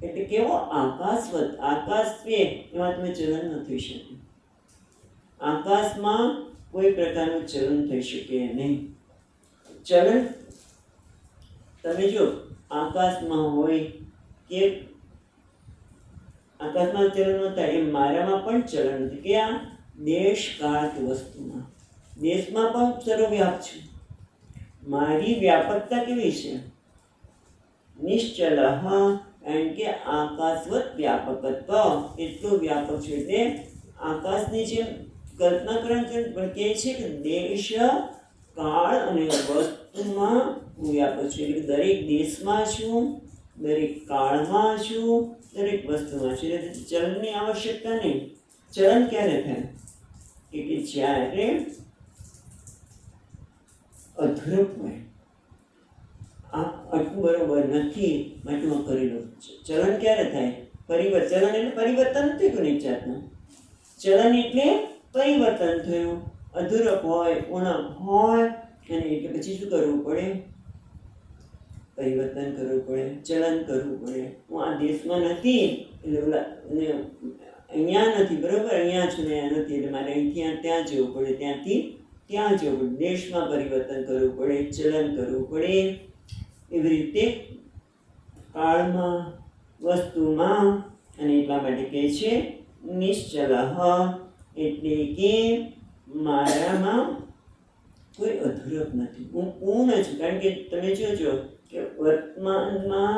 એટલે કેવો? આકાશવત. આકાશ છે એમાં તમે ચલન ન થઈ શકે. આકાશમાં કોઈ પ્રકારનું ચલન થઈ શકે નહીં. ચલન તમે જો આકાશમાં હોય કે આકાશમાં ચલન ન થાય એમ મારામાં પણ ચલન નથી. કે આ દેશ કાળ કે વસ્તુમાં, દેશમાં પણ સર્વવ્યાપ છે. મારી વ્યાપકતા કેવી છે? નિશ્ચલ. કારણ કે આકાશવત વ્યાપકત્વ, એટલું વ્યાપક છે. એટલે આકાશની જેમ કલ્પના કરવાની પણ કહે છે કે દેશ, કાળ અને વસ્તુમાં હું વ્યાપક છું. એટલે દરેક દેશમાં છું, દરેક કાળમાં છું, દરેક વસ્તુમાં છું. એટલે ચલનની આવશ્યકતા નહીં. ચલન ક્યારે થાય કે જ્યારે અધૂરપ હોય, આ આટલું બરોબર નથી માટે હું કરી લઉં. ચલન ક્યારે થાય? પરિવર્તન. ચલન એટલે પરિવર્તન નથી કોઈ જાતનું. ચલન એટલે પરિવર્તન થયું. અધૂરપ હોય, ઉણપ હોય, અને એટલે પછી શું કરવું પડે? પરિવર્તન કરવું પડે, ચલન કરવું પડે. હું આ દેશમાં નથી એટલે ઓલા અહીંયા નથી, બરાબર, અહીંયા છું ને અહીંયા નથી એટલે મારે અહીંથી ત્યાં જવું પડે, ત્યાંથી ત્યાં જવું પડે. દેશમાં પરિવર્તન કરવું પડે, ચલન કરવું પડે. એવી રીતે કાળમાં, વસ્તુમાં. અને એટલા માટે કહે છે નિશ્ચલ, એટલે કે મારામાં કોઈ અધૂરપ નથી, હું પૂર્ણ છું. કારણ કે તમે જોજો કે વર્તમાનમાં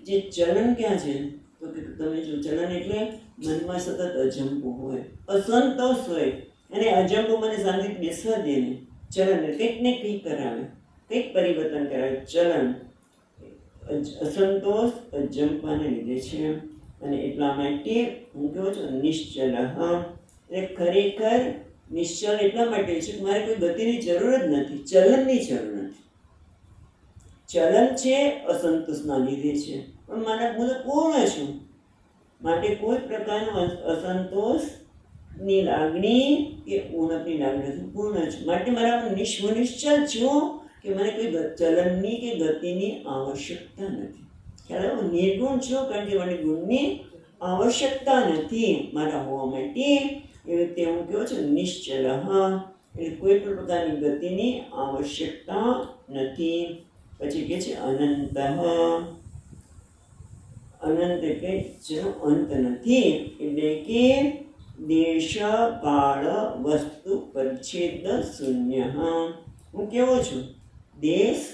જે ચલન ક્યાં છે, તો કે તમે જો ચલન એટલે મનમાં સતત અજંપો હોય, અસંતોષ હોય, અને અજંપો મને શાંતિથી બેસવા દે ને. ચલન કંઈક ને કંઈક કરાવે, કંઈક પરિવર્તન કરાવે. ચલન અસંતોષ અજંપાને લીધે છે. અને એટલા માટે હું કહું છું નિશ્ચલ. એટલે ખરેખર નિશ્ચલ એટલા માટે છે કે મારે કોઈ ગતિની જરૂર જ નથી, ચલનની જરૂર નથી. ચલન છે અસંતોષના લીધે છે, પણ મારા હું તો પૂર્ણ છું. માટે કોઈ પ્રકારનો અસંતોષની લાગણી કે ઉણપની લાગણી નથી, પૂર્ણ છું. માટે મારા નિશ્ચલ છું કે મને કોઈ ચલનની કે ગતિની આવશ્યકતા નથી. ખ્યાલ આવ્યો? નિર્ગુણ છું કારણ કે મને ગુણની આવશ્યકતા નથી મારા હોવા માટે. એવી રીતે હું કહું છું નિશ્ચલ, એટલે કોઈ પણ પ્રકારની ગતિની આવશ્યકતા નથી. પછી કહે છે અનંત. અનંત એટલે જેનો અંત નથી, એટલે કે દેશ કાળ વસ્તુ પરિચ્છેદ શૂન્ય. હું કેવો છું? દેશ,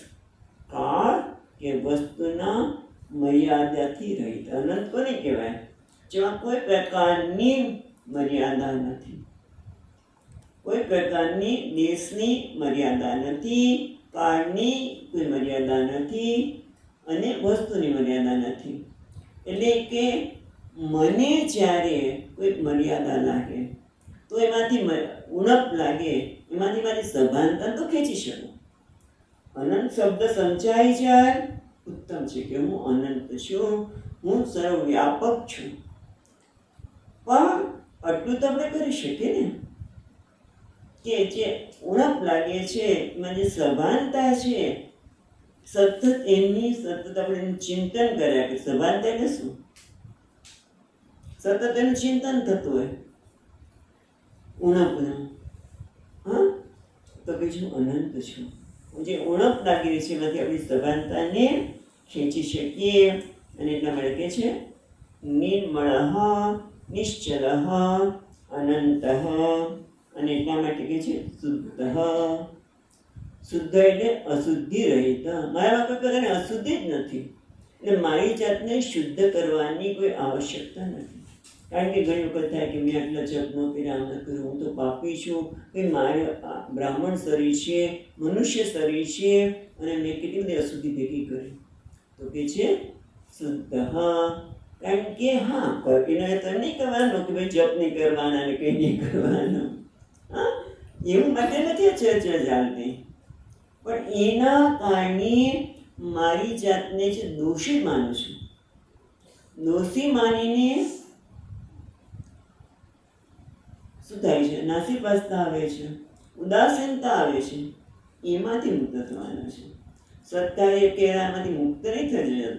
કાળ કે વસ્તુના મર્યાદાથી રહિત. અનંત કોને કહેવાય? જેમાં કોઈ પ્રકારની મર્યાદા નથી, કોઈ પ્રકારની દેશની મર્યાદા નથી, કાળની કોઈ મર્યાદા નથી, અને વસ્તુની મર્યાદા નથી. એટલે કે મને જ્યારે કોઈ મર્યાદા લાગે તો એમાંથી ઉણપ લાગે, એમાંથી મારી સભાનતા તો ખેંચી શકું. અનંત શબ્દ સમજાઈ જાય ઉત્તમ છે કે હું અનંત છું, હું સર્વવ્યાપક છું. પણ આટલું તો આપણે કરી શકીએ ને કે જે ઉણપ લાગે છે એમાં જે સભાનતા છે, સતત એમની સતત આપણે એનું ચિંતન કર્યા કે સભાનતા એટલે શું? સતત એનું ચિંતન થતું હોય ઉણપનું. તો કે હું અનંત છું. જે ઉણપ લાગી રહી છે એમાંથી આપણી સભાનતાને ખેંચી શકીએ. અને એટલા માટે કહે છે નિર્મળ, નિશ્ચલ, અનંત. અને એટલા માટે કહે છે શુદ્ધ. શુદ્ધ એટલે અશુદ્ધિ રહિત. મારામાં કોઈ પ્રકારની અશુદ્ધિ જ નથી. એટલે મારી જાતને શુદ્ધ કરવાની કોઈ આવશ્યકતા નથી. કારણ કે ઘણી વખત થાય કે મેં આટલા જપ ન કર્યા, આમ ન કર્યું, હું તો પાપી છું, કે મારે બ્રાહ્મણ શરીર છે, મનુષ્ય શરીર છે, અને મેં કેટલી બધી અશુદ્ધિ ભેગી કરી. તો કે છે શુદ્ધ. કારણ કે એનો તો નહીં કરવાનું કે ભાઈ જપ નહીં કરવાના ને કંઈ નહીં કરવાનું. એવું માટે નથી ચર્ચા ચાલતી. પણ એના કારણે મારી જાતને જે દોષી માનું છું, દોષી માનીને શું થાય છે? નાસીપાસતા આવે છે, ઉદાસીનતા આવે છે. એમાંથી મુક્ત થવાના છે. સત્તા એ કેળામાંથી મુક્ત નહીં થઈ જાય.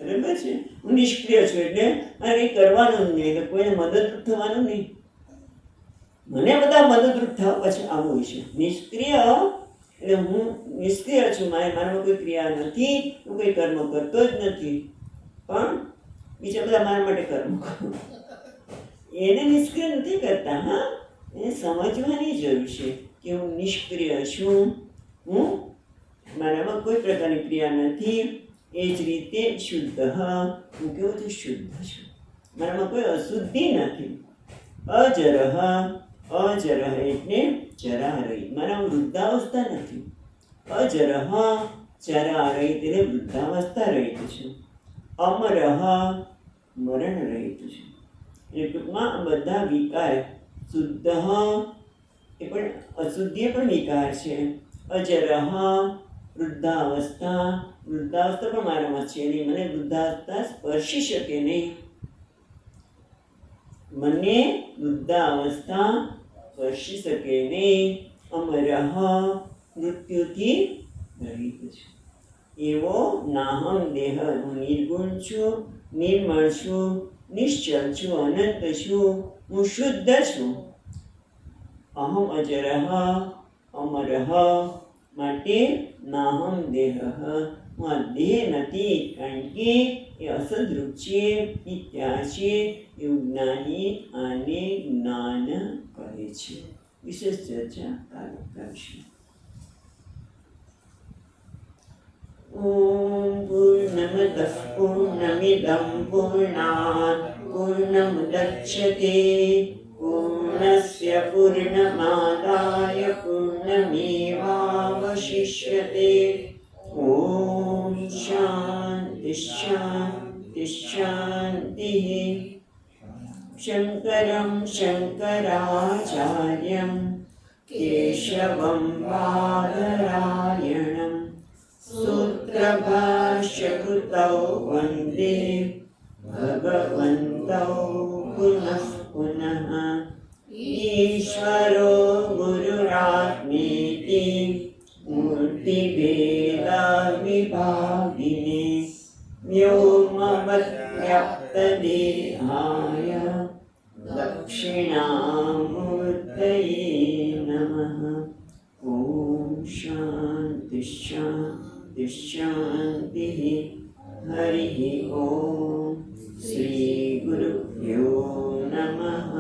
બરાબર છે? હું નિષ્ક્રિય છું એટલે મારે કંઈ કરવાનું જ નહીં, એટલે કોઈને મદદરૂપ થવાનું નહીં. મને બધા મદદરૂપ થવા પછી આવું છે. નિષ્ક્રિય એટલે હું નિષ્ક્રિય છું, મારામાં કોઈ ક્રિયા નથી, હું કોઈ કર્મ કરતો જ નથી, પણ બીજા બધા મારા માટે કર્મ કરો. એને નિષ્ક્રિય નથી કરતા. એને સમજવાની જરૂર છે કે હું નિષ્ક્રિય છું, હું મારામાં કોઈ પ્રકારની ક્રિયા નથી. એ જ રીતે શુદ્ધ, હું કેવું છું? શુદ્ધ છું, મારામાં કોઈ અશુદ્ધિ નથી. અજર, અજર એટલે જરારહિત, મારામાં વૃદ્ધાવસ્થા નથી. અજર, જરારહિત એટલે વૃદ્ધાવસ્થા રહિત છું. અમરહ મરણ રહિત છે. એટલે ટૂંકમાં આ બધા વિકાર, શુદ્ધ એ પણ અશુદ્ધિ પણ વિકાર છે. અજરહ વૃદ્ધાવસ્થા, વૃદ્ધાવસ્થા પણ મારામાં છે નહીં, મને વૃદ્ધાવસ્થા સ્પર્શી શકે નહીં, મને વૃદ્ધાવસ્થા સ્પર્શી શકે નહીં. અમરહ મૃત્યુથી રહિત છે. એવો નાહમ દેહ, હું નિર્ગુણ છું, નિર્મળ છું, નિશ્ચલ છું, અનંત છું, હું શુદ્ધ છું. અહમ અજરહ અમરહ, માટે નાહમ દેહ, હું આ દેહ નથી, કારણ કે એ અસદરૂપ છે, મિથ્યા છે, એવું જ્ઞાની આને જ્ઞાન કહે છે. વિશેષ ચર્ચા કાલે કરીશું. ઓમ પૂર્ણમદ પૂર્ણમિદં પૂર્ણાત પૂર્ણમુદચ્યતે પૂર્ણસ્ય પૂર્ણમાદાય પૂર્ણમેવાવશિષ્યતે. ઓમ શાંતિ શાંતિ શાંતિ. શંકરં શંકરાચાર્યં કેશવં બાદરાયણં સૂત્રભાષ્યકૃતૌ વંદે ભગવन्तौ પુનઃ પુનઃ. ઈશ્વરો ગુરુરાત્મેતિ મૂર્તિભેદવિભાગિને વ્યોમવદ્વ્યાપ્તદેહાય દક્ષિણામૂર્તયે નમઃ. ઓમ શાંતિ શાંતિ શાંતિ. હરિ ઓમ. શ્રી ગુરુભ્યો નમઃ.